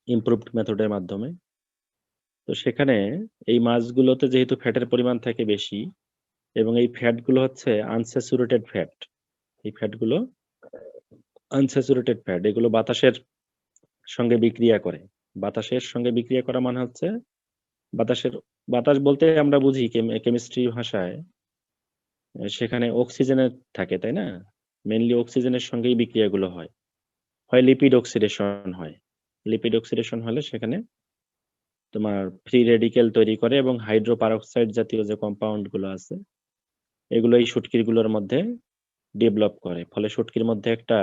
ইমপ্রুভড মেথডের মাধ্যমে। তো সেখানে এই মাছগুলোতে যেহেতু ফ্যাটের পরিমাণ থাকে বেশি এবং এই ফ্যাটগুলো হচ্ছে আনস্যাচুরেটেড ফ্যাট। এই ফ্যাটগুলো আনস্যাচুরেটেড ফ্যাট। এগুলো বাতাসের সঙ্গে বিক্রিয়া করে। বাতাসের সঙ্গে বিক্রিয়া করা মানে হচ্ছে বাতাস বলতে আমরা বুঝি কেমিস্ট্রি ভাষায় সেখানে অক্সিজেনের থাকে, তাই না? মেইনলি অক্সিজেনের সঙ্গেই বিক্রিয়াগুলো হয়। হয় লিপিড অক্সিডেশন হয়। লিপিড অক্সিডেশন হলে সেখানে তোমার ফ্রি রেডিকেল তৈরি করে এবং হাইড্রোপারঅক্সাইড জাতীয় যে কম্পাউন্ড গুলো আছে এগুলো এই শুটকিগুলোর মধ্যে ডেভেলপ করে। ফলে শুটকির মধ্যে একটা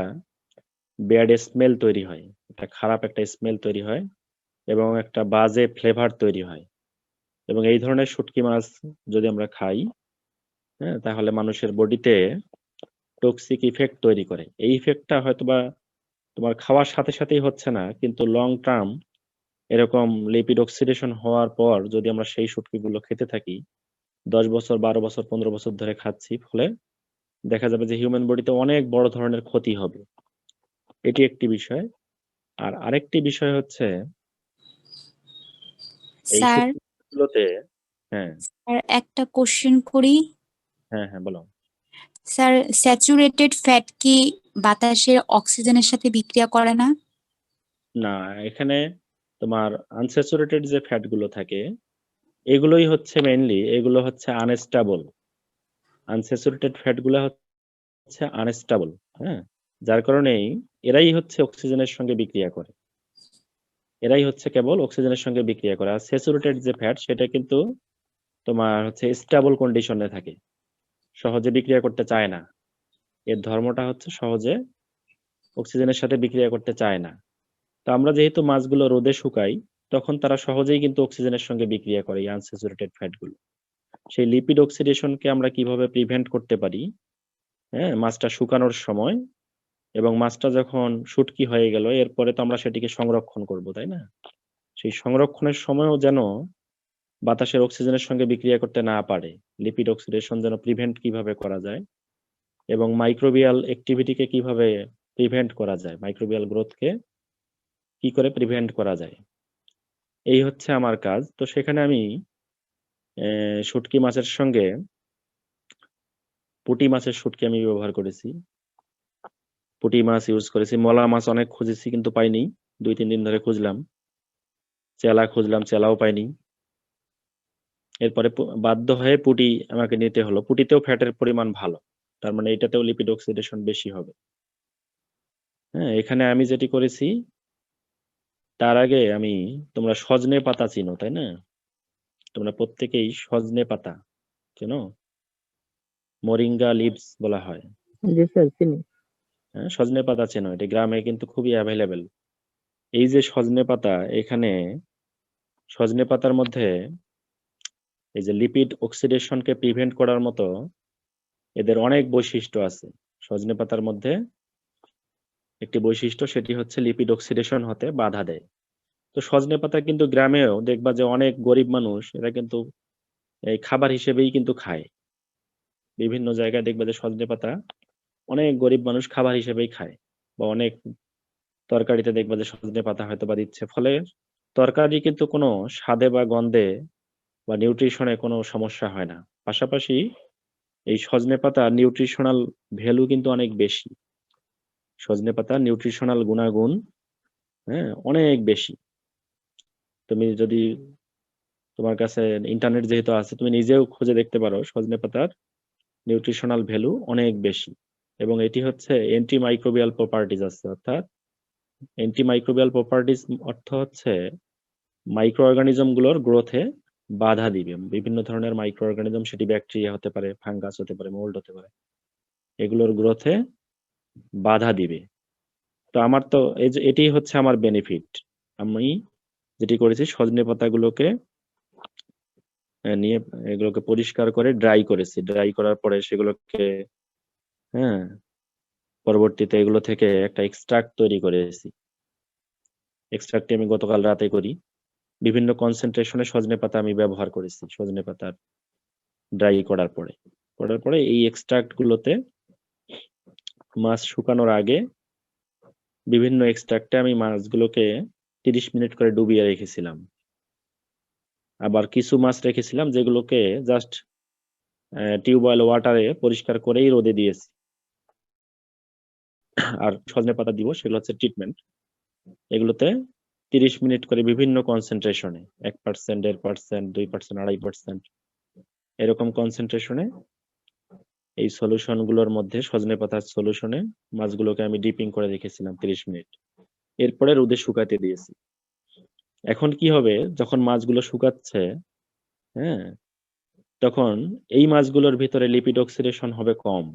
ব্যাড স্মেল তৈরি হয়। একটা খারাপ একটা স্মেল তৈরি হয় এবং একটা বাজে ফ্লেভার তৈরি হয়। এবং এই ধরনের শুটকি মাছ যদি আমরা খাই, হ্যাঁ? তাহলে মানুষের বডিতে টক্সিক ইফেক্ট তৈরি করে। এই ইফেক্টটা হয়তোবা তোমার খাওয়ার সাথে সাথেই হচ্ছে না, কিন্তু লং টার্ম এরকম লিপিড অক্সিডেশন হওয়ার পর যদি আমরা সেই শুটকিগুলো খেতে থাকি ১০ বছর, ১২ বছর, ১৫ বছর ধরে খাচ্ছি, ফলে দেখা যাবে যে হিউম্যান বডিতে অনেক বড় ধরনের ক্ষতি হবে। এটি একটি বিষয়। আর আরেকটি বিষয় হচ্ছে এই স্যার শুটকিগুলোতে হ্যাঁ, স্যার একটা কোশ্চেন করি। হ্যাঁ, বলো। স্যার, স্যাচুরেটেড ফ্যাট কি বাতাসের অক্সিজেনের সাথে বিক্রিয়া করে না? না, এখানে তোমার আনস্যাচুরেটেড যে ফ্যাট গুলো থাকে এগুলো হচ্ছে আনস্টেবল। আনস্যাচুরেটেড ফ্যাট গুলা হচ্ছে আনস্টেবল, হ্যাঁ? যার কারণেই এরাই হচ্ছে অক্সিজেনের সঙ্গে বিক্রিয়া করে। এরাই হচ্ছে কেবল অক্সিজেনের সঙ্গে বিক্রিয়া করে। আর স্যাচুরেটেড যে ফ্যাট সেটা কিন্তু তোমার হচ্ছে স্টেবল কন্ডিশনে থাকে। সহজে বিক্রিয়া করতে চায় না। এর ধর্মটা হচ্ছে সহজে অক্সিজেনের সাথে বিক্রিয়া করতে চায় না। তো আমরা যেহেতু মাছগুলো রোদে শুকাই, তখন তারা সহজেই কিন্তু অক্সিজেনের সঙ্গে বিক্রিয়া করে এই আনস্যাচুরেটেড ফ্যাট গুলো। সেই লিপিড অক্সিডেশনকে আমরা কিভাবে প্রিভেন্ট করতে পারি, হ্যাঁ? মাছটা শুকানোর সময় এবং মাছটা যখন শুটকি হয়ে গেল এরপরে তো আমরা সেটিকে সংরক্ষণ করব, তাই না? সেই সংরক্ষণের সময়ও যেন বাতাসের অক্সিজেনের সঙ্গে বিক্রিয়া করতে না পারে। লিপিড অক্সিডেশন যেন প্রিভেন্ট কিভাবে করা যায় এবং মাইক্রোবিয়াল অ্যাক্টিভিটিকে কিভাবে প্রিভেন্ট করা যায়, মাইক্রোবিয়াল গ্রোথকে কি করে প্রিভেন্ট করা যায়। এই হচ্ছে আমার কাজ। তো সেখানে আমি শুটকি মাছের সঙ্গে পুঁটি মাছের শুটকি আমি ব্যবহার করেছি। পুঁটি মাছ ইউজ করেছি। মলা মাছ অনেক খুঁজেছি কিন্তু পাইনি। ২-৩ দিন ধরে খুঁজলাম। চেলা খুঁজলাম, চেলাও পাইনি। এরপরে বাধ্য হয়ে পুঁটি আমাকে নিতে হলো। পুঁটিতেও ফ্যাটের পরিমাণ ভালো। তার মানে এটাতেও লিপিড অক্সিডেশন বেশি হবে। হ্যাঁ? এখানে আমি যেটি করেছি তার আগে তোমরা সজনে পাতা চিনো, তাই না? তোমরা প্রত্যেকেই সজনে পাতা চেনো? মোরিঙ্গা লিভস বলা হয়। জি স্যার, চিনি। হ্যাঁ? সজনে পাতা চেনো? এটা গ্রামে কিন্তু খুবই এভেইলেবল। এই যে সজনে পাতা, এখানে সজনে পাতার মধ্যে এই যে লিপিড অক্সিডেশনকে প্রিভেন্ট করার মতো এদের অনেক বৈশিষ্ট্য আছে। সজনে পাতার মধ্যে একটি বৈশিষ্ট্য সেটি হচ্ছে লিপিড অক্সিডেশন হতে বাধা দেয়। তো সজনে পাতা কিন্তু গ্রামেও দেখবা যে অনেক গরিব মানুষ এরা কিন্তু এই খাবার হিসেবেই কিন্তু খায়। বিভিন্ন জায়গায় দেখবা যে সজনে পাতা অনেক গরিব মানুষ খাবার হিসেবেই খায় বা অনেক তরকারিতে দেখবা যে সজনে পাতা হয়তো বা দিচ্ছে। ফলে তরকারি কিন্তু কোনো স্বাদে বা গন্ধে বা নিউট্রিশনে কোনো সমস্যা হয় না। পাশাপাশি এই সজনেপাতার নিউট্রিশনাল ভ্যালু কিন্তু অনেক বেশি। সজনেপাতার নিউট্রিশনাল গুণাগুণ, হ্যাঁ, অনেক বেশি। তুমি যদি তোমার কাছে ইন্টারনেট যেহেতু আছে, তুমি নিজেও খুঁজে দেখতে পারো সজনেপাতার নিউট্রিশনাল ভ্যালু অনেক বেশি। এবং এটি হচ্ছে অ্যান্টিমাইক্রোবিয়াল প্রপার্টিজ আছে, অর্থাৎ অ্যান্টিমাইক্রোবিয়াল প্রপার্টিজ অর্থ হচ্ছে মাইক্রো অর্গানিজম গুলোর গ্রোথে বাধা দিবে। বিভিন্ন ধরনের মাইক্রো অর্গানিজম, সেটি ব্যাকটেরিয়া হতে পারে, ফাঙ্গাস হতে পারে, মোল্ড হতে পারে, এগুলোর গ্রোথে বাধা দিবে। তো আমার তো এই যে এটি হচ্ছে আমার বেনিফিট। আমি যেটি করেছি, সজনে পাতাগুলোকে নিয়ে এগুলোকে পরিষ্কার করে ড্রাই করেছি। ড্রাই করার পরে সেগুলোকে, হ্যাঁ, পরবর্তীতে এগুলো থেকে একটা এক্সট্রাক্ট তৈরি করেছি। এক্সট্রাক্টটি আমি গতকাল রাতে করি। বিভিন্ন কনসেন্ট্রেশনে সজনে পাতা আমি ব্যবহার করেছি। সজনে পাতার ড্রাই করার পরে এই এক্সট্রাক্ট গুলোতে মাছ শুকানোর আগে বিভিন্ন এক্সট্রাক্টে আমি মাছগুলোকে 30 মিনিট করে ডুবিয়ে রেখেছিলাম। আবার কিছু মাছ রেখেছিলাম যেগুলোকে জাস্ট টিউবওয়েল ওয়াটারে পরিষ্কার করেই রোদে দিয়েছি। আর সজনে পাতা দিব, সেগুলো হচ্ছে ট্রিটমেন্ট। এগুলোতে 30 মিনিট করে বিভিন্ন কনসেন্ট্রেশনে, 1%, 1.5%, 2%, 2.5%, এরকম কনসেন্ট্রেশনে এই সলিউশন গুলোর মধ্যে, সজনে পাতার সলিউশনে মাছগুলোকে আমি ডিপিং করে রেখেছিলাম 30 মিনিট। এরপরে রোদে শুকাতে দিয়েছি। এখন কি হবে, যখন মাছগুলো শুকাচ্ছে, হ্যাঁ, তখন এই মাছগুলোর ভিতরে লিপিড অক্সিডেশন হবে কম।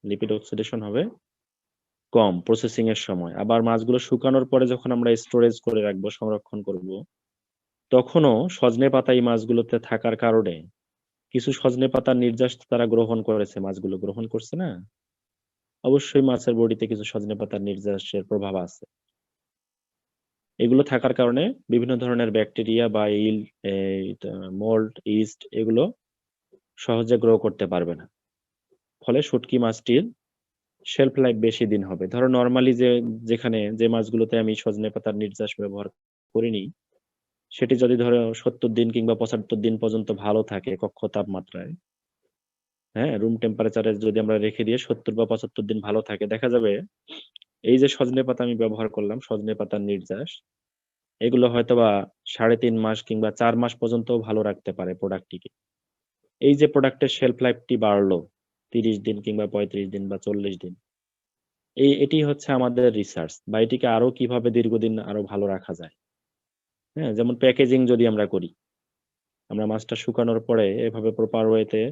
লিপিড অক্সিডেশন হবে কম প্রসেসিং এর সময়। আবার মাছগুলো শুকানোর পরে যখন আমরা স্টোরেজ করে রাখবো, সংরক্ষণ করব, তখনও সজনে পাতা এই মাছগুলোতে থাকার কারণে কিছু সজনে পাতার নির্যাস তারা গ্রহণ করেছে, মাছগুলো গ্রহণ করছে না, অবশ্যই মাছের বডিতে কিছু সজনে পাতার নির্যাসের প্রভাব আছে। এগুলো থাকার কারণে বিভিন্ন ধরনের ব্যাকটেরিয়া বা ইল, মোল্ড, ইস্ট, এগুলো সহজে গ্রো করতে পারবে না। ফলে শুটকি মাছটির শেলফ লাইফ বেশি দিন হবে। ধরো নর্মালি যেখানে যে মাছগুলোতে আমি সজনে পাতার নির্যাস ব্যবহার করিনি, সেটি যদি ধরো 70 দিন কিংবা 75 দিন পর্যন্ত ভালো থাকে কক্ষ তাপমাত্রায়, হ্যাঁ, রুম টেম্পারেচারে যদি আমরা রেখে দিয়ে 70 বা 75 দিন ভালো থাকে, দেখা যাবে এই যে সজনে পাতা আমি ব্যবহার করলাম, সজনে পাতার নির্যাস, এগুলো হয়তোবা 3.5 মাস কিংবা 4 মাস পর্যন্ত ভালো রাখতে পারে প্রোডাক্টটিকে। এই যে প্রোডাক্টের শেলফ লাইফটি বাড়লো 30 দিন কিংবা 35 দিন বা 40 দিন, এটি হচ্ছে আমাদের রিসার্চ, বা এটিকে আরো কিভাবে দীর্ঘদিন আরো ভালো রাখা যায়। হ্যাঁ, যেমন প্যাকেজিং যদি আমরা করি, আমরা মাছটা শুকানোর পরে এভাবে প্রপার ওয়েতে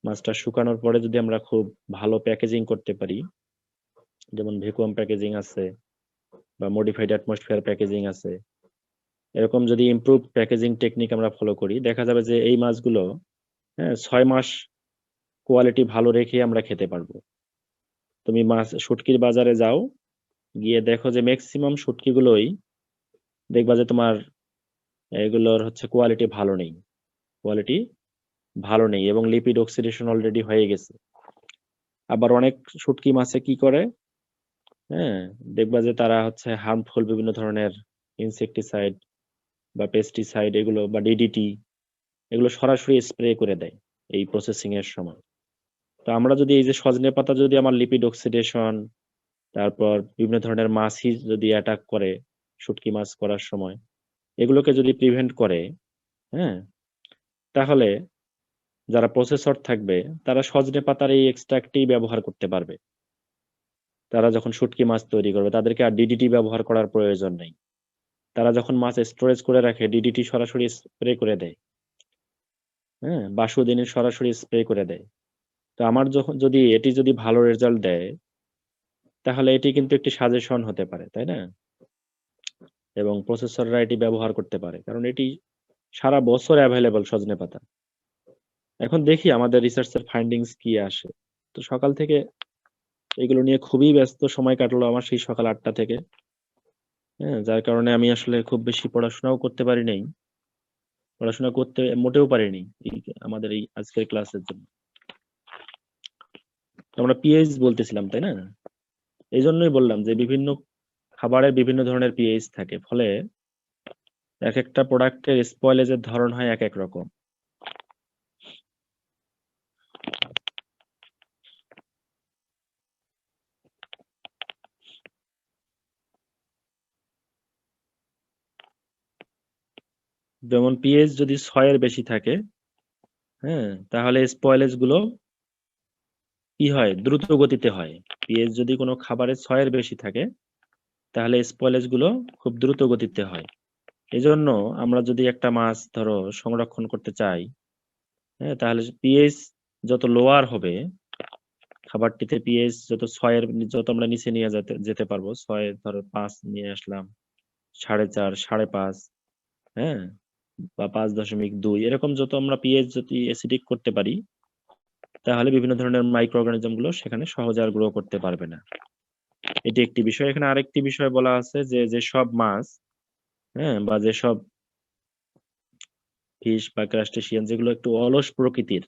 মাছটা শুকানোর পরে যদি আমরা খুব ভালো প্যাকেজিং করতে পারি, যেমন ভ্যাকুয়াম প্যাকেজিং আছে বা মডিফাইড অ্যাটমসফিয়ার প্যাকেজিং আছে, এরকম যদি ইমপ্রুভ প্যাকেজিং টেকনিক আমরা ফলো করি, দেখা যাবে যে এই মাছগুলো, হ্যাঁ, 6 মাস কোয়ালিটি ভালো রেখে আমরা খেতে পারবো। তুমি মাছ শুটকির বাজারে যাও, গিয়ে দেখো যে ম্যাক্সিমাম শুটকিগুলোই দেখবা যে তোমার এগুলোর হচ্ছে কোয়ালিটি ভালো নেই, কোয়ালিটি ভালো নেই এবং লিপিড অক্সিডেশন অলরেডি হয়ে গেছে। আবার অনেক শুটকি মাছে কি করে, হ্যাঁ, দেখবা যে তারা হচ্ছে হার্মফুল বিভিন্ন ধরনের ইনসেকটিসাইড বা পেস্টিসাইড, এগুলো বা ডিডিটি, এগুলো সরাসরি স্প্রে করে দেয় এই প্রসেসিং এর সময়। তো আমরা যদি এই যে সজনে পাতা যদি আমার লিপিড অক্সিডেশন, তারপর বিভিন্ন ধরনের মাছই যদি অ্যাটাক করে শুটকি মাছ করার সময়, এগুলোকে যদি প্রিভেন্ট করে, হ্যাঁ, তাহলে যারা প্রসেসর থাকবে তারা সজনে পাতার এই এক্সট্রাক্টটি ব্যবহার করতে পারবে। তারা যখন শুটকি মাছ তৈরি করবে, তাদেরকে আর ডিডিটি ব্যবহার করার প্রয়োজন নেই। তারা যখন মাছ স্টোরেজ করে রাখে, ডিডিটি সরাসরি স্প্রে করে দেয়, হ্যাঁ, বাসুদিনের সরাসরি স্প্রে করে দেয়। তো আমার যদি এটি যদি ভালো রেজাল্ট দেয়, তাহলে এটি কিন্তু একটি সাজেশন হতে পারে, তাই না? এবং প্রসেসররা এটি ব্যবহার করতে পারে, কারণ এটি সারা বছর অ্যাভেলেবল সজনে পাতা। এখন দেখি আমাদের রিসার্চের ফাইন্ডিংস কি আসে। তো সকাল থেকে এগুলো নিয়ে খুবই ব্যস্ত সময় কাটলো আমার, সেই সকাল 8টা থেকে, হ্যাঁ, যার কারণে আমি আসলে খুব বেশি পড়াশোনাও করতে পারি নাই, পড়াশোনা করতে মোটেও পারিনি এই আমাদের এই আজকের ক্লাসের জন্য। আমরা পিএইচ বলতেছিলাম, তাই না? এই জন্যই বললাম যে বিভিন্ন খাবারের বিভিন্ন ধরনের পিএইচ থাকে, ফলে এক একটা প্রোডাক্টের স্পয়েলেজের ধরন হয় এক এক রকম। যেমন পিএইচ যদি 6 এর বেশি থাকে, হ্যাঁ, তাহলে স্পয়েলেজ গুলো কি হয়, দ্রুত গতিতে হয়। পিএইচ যদি কোনো খাবারের 6 এর বেশি থাকে, তাহলে স্পয়েলেজ গুলো খুব দ্রুত গতিতে হয়। এজন্য আমরা যদি একটা মাছ ধরো সংরক্ষণ করতে চাই, হ্যাঁ, তাহলে পিএইচ যত লোয়ার হবে, খাবারটিতে পিএইচ যত 6 এর যত আমরা নিচে নিয়ে যেতে পারবো, 6 ধরো 5 নিয়ে আসলাম, 4.5, 5.5, হ্যাঁ, বা 5.2, এরকম যত আমরা পিএইচ যদি অ্যাসিডিক করতে পারি, তাহলে বিভিন্ন ধরনের মাইক্রো অর্গানিজম গুলো সেখানে সহজে আর গ্রো করতে পারবে না। এটি একটি বিষয়। এখানে আরেকটি বিষয় বলা আছে যে যেসব মাছ, হ্যাঁ, বা যেসব ফিশ বা ক্রাস্টেশিয়ান যেগুলো একটু অলস প্রকৃতির,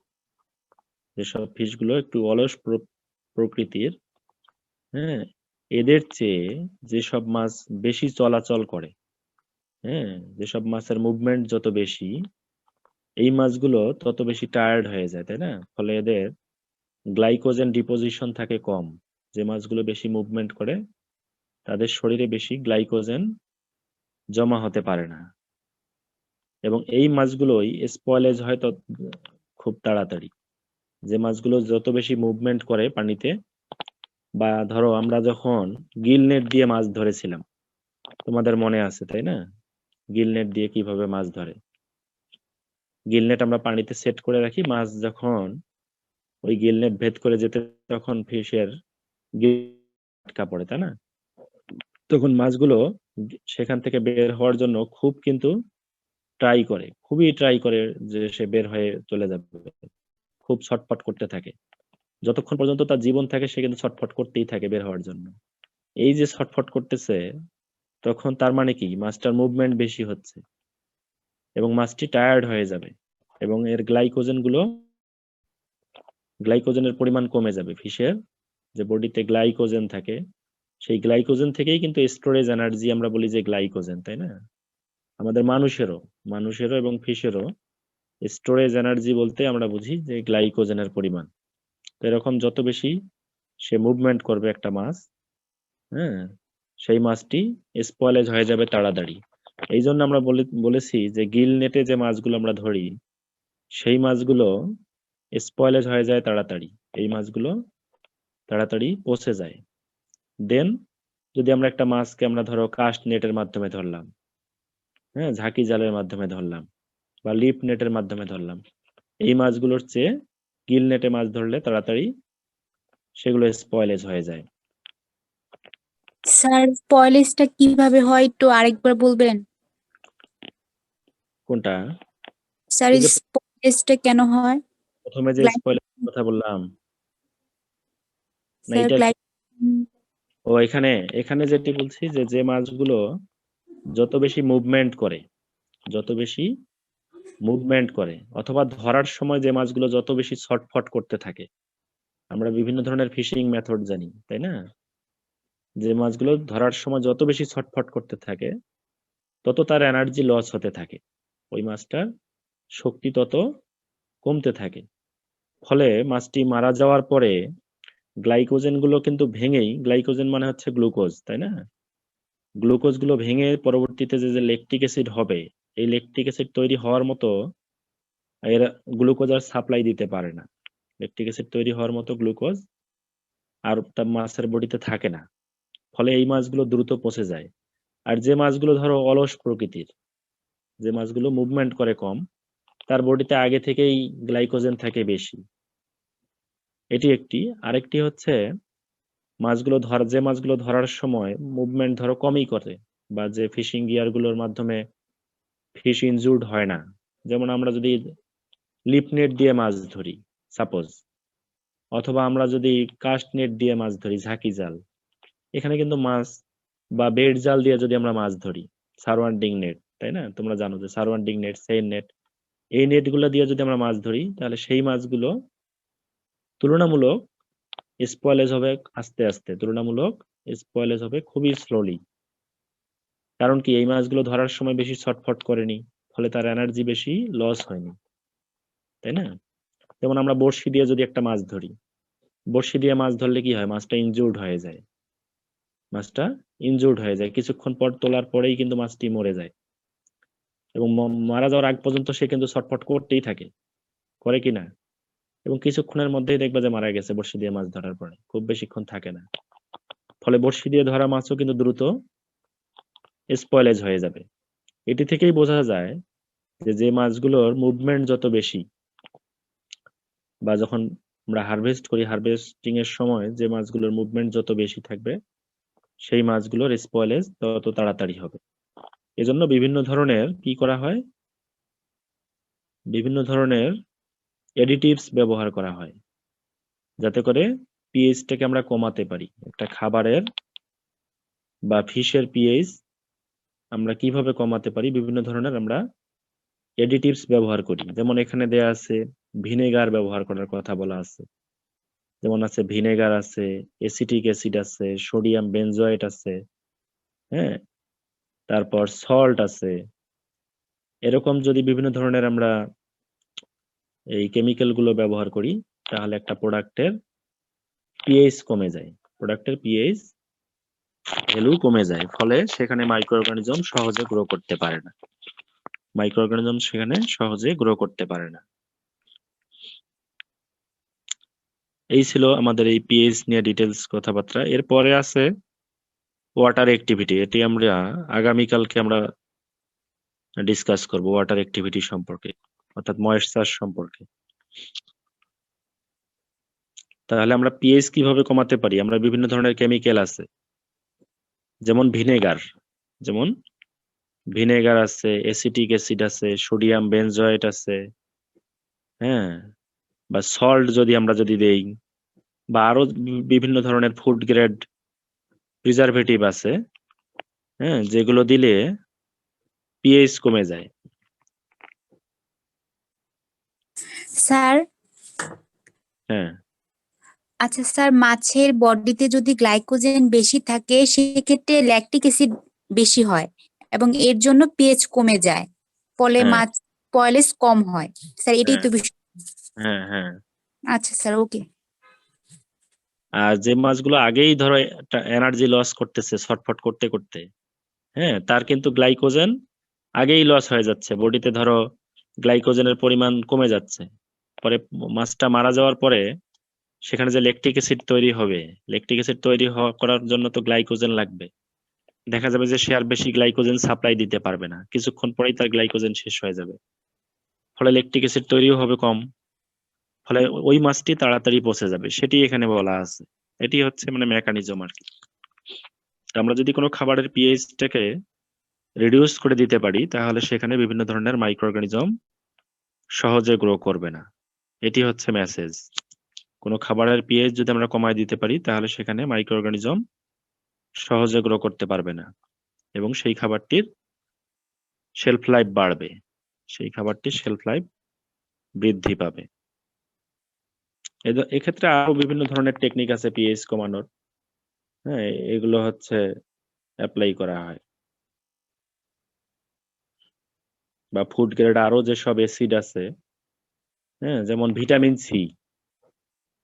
যেসব ফিশ গুলো একটু অলস প্রকৃতির, হ্যাঁ, এদের চেয়ে যেসব মাছ বেশি চলাচল করে, হ্যাঁ, যেসব মাছের মুভমেন্ট যত বেশি, এই মাছগুলো তত বেশি টায়ার্ড হয়ে যায়, তাই না? ফলে এদের গ্লাইকোজেন ডিপোজিশন থাকে কম। যে মাছগুলো বেশি মুভমেন্ট করে তাদের শরীরে বেশি গ্লাইকোজেন জমা হতে পারে না, এবং এই মাছগুলোই স্পয়েলেজ হয় খুব তাড়াতাড়ি। যে মাছগুলো যত বেশি মুভমেন্ট করে পানিতে, বা ধরো আমরা যখন গিল নেট দিয়ে মাছ ধরেছিলাম, তোমাদের মনে আছে তাই না? গিল নেট দিয়ে কিভাবে মাছ ধরে। গিল নেট আমরা পানিতে সেট করে রাখি, মাছ যখন ওই গিল নেট ভেদ করে যেতে, তখন ফিশের আটকা পড়ে, তাই না? তখন মাছগুলো সেখান থেকে বের হওয়ার জন্য খুব কিন্তু ট্রাই করে, খুবই ট্রাই করে যে সে বের হয়ে চলে যাবে, খুব ছটফট করতে থাকে। যতক্ষণ পর্যন্ত তার জীবন থাকে সে কিন্তু ছটফট করতেই থাকে বের হওয়ার জন্য। এই যে ছটফট করতেছে, তখন তার মানে কি, মাছটার মুভমেন্ট বেশি হচ্ছে এবং মাছটি টায়ার্ড হয়ে যাবে, এবং এর গ্লাইকোজেনের পরিমাণ কমে যাবে। ফিশের যে বডিতে গ্লাইকোজেন থাকে, সেই গ্লাইকোজেন থেকেই কিন্তু স্টোরেজ এনার্জি আমরা বলি যে গ্লাইকোজেন, তাই না? আমাদের মানুষেরও এবং ফিশেরও স্টোরেজ এনার্জি বলতে আমরা বুঝি যে গ্লাইকোজেনের পরিমাণ। তো এরকম যত বেশি সে মুভমেন্ট করবে একটা মাছ, হ্যাঁ, সেই মাছটি স্পয়েলেজ হয়ে যাবে তাড়াতাড়ি। এই জন্য আমরা বলেছি যে গিল নেটে যে মাছগুলো আমরা ধরি, সেই মাছগুলো স্পয়েলেজ হয়ে যায় তাড়াতাড়ি। এই মাছগুলো তাড়াতাড়ি পচে যায়। দেন যদি আমরা একটা মাছকে আমরা ধরো কাস্ট নেটের মাধ্যমে ধরলাম, হ্যাঁ, ঝাঁকি জালের মাধ্যমে ধরলাম, বা লিপ নেটের মাধ্যমে ধরলাম, এই মাছগুলোর চেয়ে গিল নেটে মাছ ধরলে তাড়াতাড়ি সেগুলো স্পয়েলেজ হয়ে যায়। স্যার স্পয়েলেজটা কিভাবে হয় একটু আরেকবার বলবেন? কোনটা? স্যার এই যে স্পয়েলেজটা কেন হয়? প্রথমে যে স্পয়েলেজ কথা বললাম না, স্যার এটা ও এখানে এখানে যেটি বলছি যে যে মাছগুলো যত বেশি মুভমেন্ট করে অথবা ধরার সময় যে মাছগুলো যত বেশি ছটফট করতে থাকে, আমরা বিভিন্ন ধরনের ফিশিং মেথড জানি, তাই না? যে মাছগুলো ধরার সময় যত বেশি ছটফট করতে থাকে, তত তার এনার্জি লস হতে থাকে, ওই মাছটার শক্তি তত কমতে থাকে। ফলে মাছটি মারা যাওয়ার পরে গ্লাইকোজেন গুলো কিন্তু ভেঙেই, গ্লাইকোজেন মানে হচ্ছে গ্লুকোজ, তাই না? গ্লুকোজ গুলো ভেঙে পরবর্তীতে যে ল্যাকটিক অ্যাসিড হবে, এই ল্যাকটিক অ্যাসিড তৈরি হওয়ার মতো এর গ্লুকোজ আর সাপ্লাই দিতে পারে না। ল্যাকটিক অ্যাসিড তৈরি হওয়ার মতো গ্লুকোজ আর তার মাছের বডিতে থাকে না। ফলে এই মাছগুলো দ্রুত পচে যায়। আর যে মাছগুলো ধরো অলস প্রকৃতির, যে মাছগুলো মুভমেন্ট করে কম, তার বডিতে আগে থেকেই গ্লাইকোজেন থাকে বেশি। এটি একটি। আরেকটি হচ্ছে যে মাছগুলো ধরার সময় মুভমেন্ট ধরো কমই করে, বা যে ফিশিং গিয়ার গুলোর মাধ্যমে ফিশ ইনজুর্ড হয় না। যেমন আমরা যদি লিপ নেট দিয়ে মাছ ধরি সাপোজ, অথবা আমরা যদি কাস্ট নেট দিয়ে মাছ ধরি, ঝাঁকি জাল, এখানে কিন্তু মাছ, বা বেড জাল দিয়ে যদি আমরা মাছ ধরি, সারওয়ান্ডিং নেট, তাই না? তোমরা জানো যে সারওয়ান্ডিং নেট, সেইন নেট, এই নেটগুলো দিয়ে যদি আমরা মাছ ধরি, তাহলে সেই মাছগুলো তুলনামূলক স্পয়েলেজ হবে আস্তে আস্তে, তুলনামূলক স্পয়েলেজ হবে খুবই স্লোলি। কারণ কি, এই মাছগুলো ধরার সময় বেশি ছটফট করেনি, ফলে তার এনার্জি বেশি লস হয়নি, তাই না? যেমন আমরা বড়শি দিয়ে যদি একটা মাছ ধরি, বড়শি দিয়ে মাছ ধরলে কি হয়, মাছটা ইনজুর্ড হয়ে যায়, মাছটা ইনজুর্ড হয়ে যায়, কিছুক্ষণ পর তোলার পরেই কিন্তু মাছটি মরে যায়, এবং মারা যাওয়ার আগ পর্যন্ত সে কিন্তু ছটফট করতেই থাকে, করে কি না? এবং কিছুক্ষণের মধ্যেই দেখবা যে মারা গেছে বড়শি দিয়ে মাছ ধরার পরে, খুব বেশিক্ষণ থাকে না। ফলে বড়শি দিয়ে ধরা মাছও কিন্তু দ্রুত স্পয়েলেজ হয়ে যাবে। এটি থেকেই বোঝা যায় যে যে মাছগুলোর মুভমেন্ট যত বেশি, বা যখন আমরা হারভেস্ট করি, হারভেস্টিং এর সময় যে মাছগুলোর মুভমেন্ট যত বেশি থাকবে, সেই মাছগুলোর স্পয়েলেজ তত তাড়াতাড়ি হবে। এজন্য বিভিন্ন ধরনের কি করা হয়, বিভিন্ন ধরনের এডিটিভস ব্যবহার করা হয়, যাতে করে পিএইচটাকে আমরা কমাতে পারি। একটা খাবারের বা ফিশের পিএইচ আমরা কিভাবে কমাতে পারি, বিভিন্ন ধরনের আমরা এডিটিভস ব্যবহার করি। যেমন এখানে দেয়া আছে ভিনেগার ব্যবহার করার কথা বলা আছে, যেমন আছে ভিনেগার আছে, এসিটিক অ্যাসিড আছে, সোডিয়াম বেনজয়েট আছে, হ্যাঁ, তারপর সল্ট আছে। এরকম যদি বিভিন্ন ধরনের আমরা এই কেমিক্যাল গুলো ব্যবহার করি, তাহলে একটা প্রোডাক্টের পিএইচ কমে যায়, প্রোডাক্টের পিএইচ ভ্যালু কমে যায়, ফলে সেখানে মাইক্রো অর্গানিজম সহজে গ্রো করতে পারে না, মাইক্রো অর্গানিজম সেখানে সহজে গ্রো করতে পারে না। এই ছিল আমাদের এই পিএইচ নিয়ে ডিটেলস কথাবার্তা। এরপরে আছে ওয়াটার অ্যাক্টিভিটি, এটি আমরা আগামীকালকে আমরা ডিসকাস করব, ওয়াটার অ্যাক্টিভিটি সম্পর্কে, অর্থাৎ ময়েশ্চার সম্পর্কে। তাহলে আমরা পিএইচ কিভাবে কমাতে পারি, আমরা বিভিন্ন ধরনের কেমিক্যাল আছে, যেমন ভিনেগার আছে, এসিটিক অ্যাসিড আছে, সোডিয়াম বেনজয়েট আছে, হ্যাঁ, বা সল্ট যদি দেই, বা আরো বিভিন্ন ধরনের ফুড গ্রেড প্রিজারভেটিভ আছে, হ্যাঁ, যেগুলো দিলে পিএইচ কমে যায়। স্যার, হ্যাঁ, আচ্ছা স্যার, মাছের বডিতে যদি গ্লাইকোজেন বেশি থাকে সেক্ষেত্রে ল্যাকটিক অ্যাসিড বেশি হয় এবং এর জন্য পিএইচ কমে যায়, ফলে হ্যাঁ, মাছ স্পয়েলেজ কম হয়। স্যার এটাই হ্যাঁ, তো বিষয়। হ্যাঁ, হ্যাঁ। আচ্ছা স্যার, ওকে। আর যে মাছগুলো আগেই ধরো এনার্জি লস করতেছে ছটফট করতে করতে, হ্যাঁ, তার কিন্তু গ্লাইকোজেন আগেই লস হয়ে যাচ্ছে বডিতে, ধরো গ্লাইকোজেনের পরিমাণ কমে যাচ্ছে, পরে মাছটা মারা যাওয়ার পরে সেখানে যে ল্যাকটিক অ্যাসিড তৈরি হবে, ল্যাকটিক অ্যাসিড তৈরি করার জন্য তো গ্লাইকোজেন লাগবে। দেখা যাবে যে সে আর বেশি গ্লাইকোজেন সাপ্লাই দিতে পারবে না, কিছুক্ষণ পরেই তার গ্লাইকোজেন শেষ হয়ে যাবে, ফলে ল্যাকটিক অ্যাসিড তৈরিও হবে কম, ফলে ওই মাছটি তাড়াতাড়ি পচে যাবে, সেটি এখানে বলা আছে। এটি হচ্ছে মানে মেকানিজম আর কি। আমরা যদি কোনো খাবারের পিএইচটাকে রিডিউস করে দিতে পারি, তাহলে সেখানে বিভিন্ন ধরনের মাইক্রো অর্গানিজম সহজে গ্রো করবে না। এটি হচ্ছে মেসেজ। কোনো খাবারের পিএইচ যদি আমরা কমায় দিতে পারি, তাহলে সেখানে মাইক্রো অর্গানিজম সহজে গ্রো করতে পারবে না, এবং সেই খাবারটির শেলফ লাইফ বাড়বে, সেই খাবারটির শেলফ লাইফ বৃদ্ধি পাবে। এক্ষেত্রে আরো বিভিন্ন ধরনের টেকনিক আছে পিএইচ কমানোর, হ্যাঁ, এগুলো হচ্ছে অ্যাপ্লাই করা হয়। বা ফুড গ্রেড আরো যেসব অ্যাসিড আছে, হ্যাঁ, যেমন ভিটামিন সি,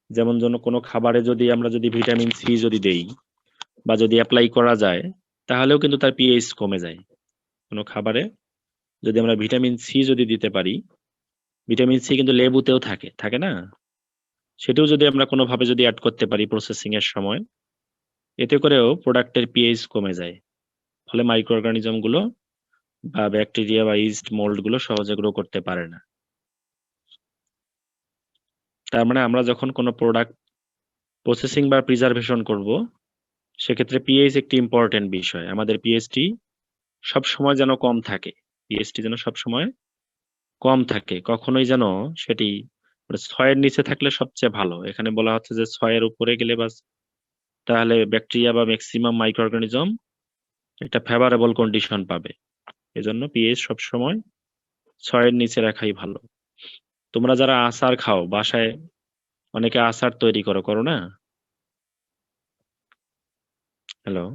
যেমন কোনো খাবারে আমরা যদি ভিটামিন সি যদি দেই বা যদি অ্যাপ্লাই করা যায়, তাহলেও কিন্তু তার পিএইচ কমে যায়। কোনো খাবারে যদি আমরা ভিটামিন সি যদি দিতে পারি, ভিটামিন সি কিন্তু লেবুতেও থাকে না, সেটাও যদি আমরা কোনোভাবে যদি অ্যাড করতে পারি প্রসেসিং এর সময়, এতে করেও প্রোডাক্টের পিএইচ কমে যায়, ফলে মাইক্রো অর্গানিজম গুলো বা ব্যাকটেরিয়া বা ইস্ট মোল্ড গুলো সহজে গ্রো করতে পারে না। তার মানে আমরা যখন কোনো প্রোডাক্ট প্রসেসিং বা প্রিজার্ভেশন করব, সেক্ষেত্রে পিএইচ একটি ইম্পর্টেন্ট বিষয়। আমাদের পিএইচটি সব সময় যেন কম থাকে, পিএইচটি যেন সব সময় কম থাকে, কখনোই যেন সেটি 6-এর নিচে থাকলে সবচেয়ে ভালো। এখানে বলা হচ্ছে যে 6-এর উপরে গেলে বাস, তাহলে ব্যাকটেরিয়া বা ম্যাক্সিমাম মাইক্রো অর্গানিজম একটা ফেভারেবল কন্ডিশন পাবে। এজন্য পিএইচ সবসময় 6-এর নিচে রাখাই ভালো। তোমরা যারা আচার খাও, বাসায় অনেকে আচার তৈরি করো না? হ্যালো,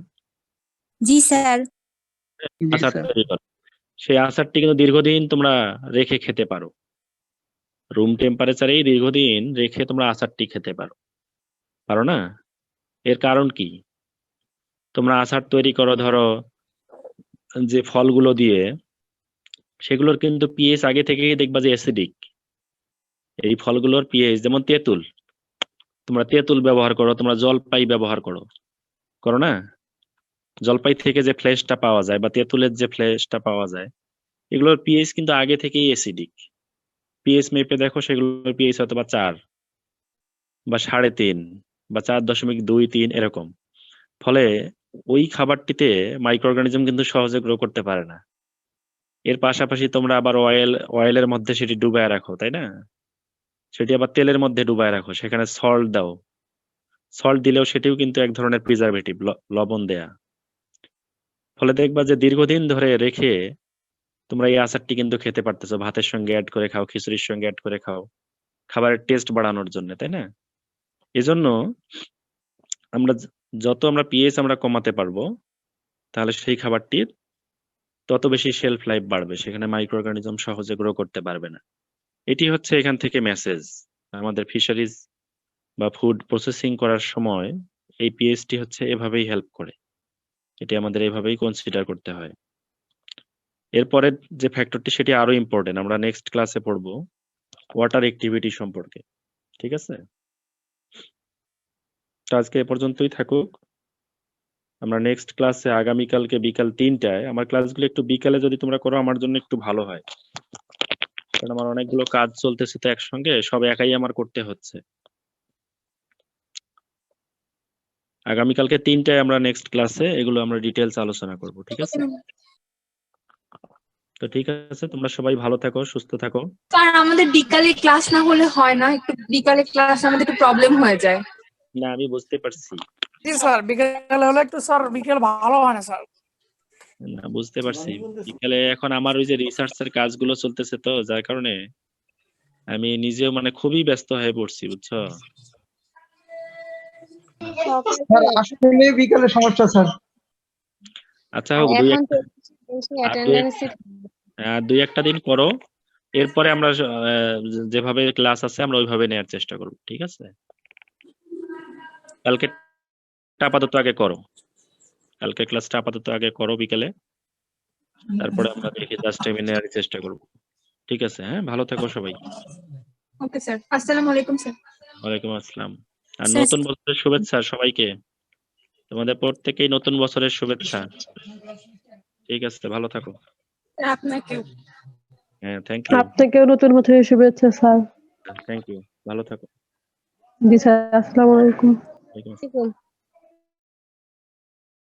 জি স্যার। জি আচার স্যার। তৈরি করো, সেই আচারটি কিন্তু দীর্ঘদিন তোমরা রেখে খেতে পারো। রুম টেম্পারেচারেই দীর্ঘদিন রেখে তোমরা আচারটি খেতে পারো, পারো না? এর কারণ কি? তোমরা আচার তৈরি করো ধরো যে ফলগুলো দিয়ে, সেগুলোর কিন্তু পিএইচ আগে থেকেই দেখবা যে অ্যাসিডিক। এই ফলগুলোর পিএইচ, যেমন তেঁতুল, তোমরা তেঁতুল ব্যবহার করো, তোমরা জলপাই ব্যবহার করো, করো না? জলপাই থেকে যে ফ্লেশটা পাওয়া যায় বা তেঁতুলের যে ফ্লেশটা পাওয়া যায়, এগুলোর পিএইচ কিন্তু আগে থেকেই অ্যাসিডিক। পিএইচ মেপে দেখো, সেগুলোর পিএইচ হয়তো বা 4 বা 3.5 বা 4.23 এরকম। ফলে ওই খাবারটিতে মাইক্রো অর্গানিজম কিন্তু সহজে গ্রো করতে পারে না। এর পাশাপাশি তোমরা আবার অয়েলের মধ্যে সেটি ডুবায় রাখো, তাই না? সেটি আবার তেলের মধ্যে ডুবায় রাখো, সেখানে সল্ট দাও। সল্ট দিলেও সেটিও কিন্তু এক ধরনের প্রিজারভেটিভ, লবণ দেয়া। ফলে দেখবা যে দীর্ঘদিন ধরে রেখে তোমরা এই আচারটি কিন্তু খেতে পারতেছো, ভাতের সঙ্গে অ্যাড করে খাও, খিচুড়ির সঙ্গে অ্যাড করে খাও, খাবারের টেস্ট বাড়ানোর জন্য, তাই না? এজন্য আমরা যত আমরা পিএইচ আমরা কমাতে পারবো, তাহলে সেই খাবারটির তত বেশি শেলফ লাইফ বাড়বে, সেখানে মাইক্রো অর্গানিজম সহজে গ্রো করতে পারবে না। এটি হচ্ছে এখান থেকে মেসেজ। আমাদের ফিশারিজ বা ফুড প্রসেসিং করার সময় এই পিএইচটি হচ্ছে এভাবেই হেল্প করে। এটি আমাদের এভাবেই কনসিডার করতে হয়। এরপরের যে ফ্যাক্টরটি সেটি আরো ইম্পর্টেন্ট, আমরা নেক্সট ক্লাসে পড়বো ওয়াটার অ্যাক্টিভিটি সম্পর্কে। ঠিক আছে? তো আজকে এ পর্যন্তই থাকুক। আমরা নেক্সট ক্লাসে আগামীকালকে বিকাল 3টায়, আমার ক্লাসগুলো একটু বিকালে যদি তোমরা করো আমার জন্য একটু ভালো হয়, কারণ আমার অনেকগুলো কাজ চলতেছে তো একসঙ্গে, সব একাই আমার করতে হচ্ছে। আগামীকালকে 3টায় আমরা নেক্সট ক্লাসে এগুলো আমরা ডিটেলস আলোচনা করব, ঠিক আছে? তো ঠিক আছে, তোমরা সবাই ভালো থাকো, সুস্থ থাকো। স্যার আমাদের বিকালে ক্লাস না হলে হয় না, একটু বিকালে ক্লাস আমাদের একটু প্রবলেম হয়ে যায়। না, আমি বুঝতে পারছি। জি স্যার, বিকেলে হলে একটু স্যার বিকেল ভালো হয় না স্যার। না, বুঝতে পারছি। বিকালে এখন আমার ওই যে রিসার্চের কাজগুলো চলতেছে, তো যার কারণে আমি নিজেও মানে খুবই ব্যস্ত হয়ে পড়ছি, বুঝছো? স্যার আসলে বিকালে সমস্যা স্যার। আচ্ছা হোক, দুই এখন তো আর দুই অ্যাটেন্ডেন্স দুই একটা দিন করো, এরপরে আমরা যেভাবে ক্লাস আছে আমরা ওইভাবে নেওয়ার চেষ্টা করব, ঠিক আছে? কালকে আপাতত আগে করো, কালকে ক্লাসটা আপাতত আগে করো বিকেলে, তারপরে আমরা দেখি জাস্ট টাইমে নেওয়ার চেষ্টা করব, ঠিক আছে? হ্যাঁ, ভালো থাকো সবাই। ওকে স্যার, আসসালামু আলাইকুম স্যার। ওয়ালাইকুম আসসালাম। আর স্যার, নতুন বছরের শুভেচ্ছা সবাইকে, তোমাদের প্রত্যেকেই নতুন বছরের শুভেচ্ছা। ঠিক আছে, ভালো থাকো। আপনাকে হ্যাঁ, থ্যাংক ইউ, আপনাকেও নতুন বছরের শুভেচ্ছা স্যার। থ্যাংক ইউ, ভালো থাকো। জি স্যার, আসসালামু আলাইকুম। ওয়ালাইকুম আসসালাম।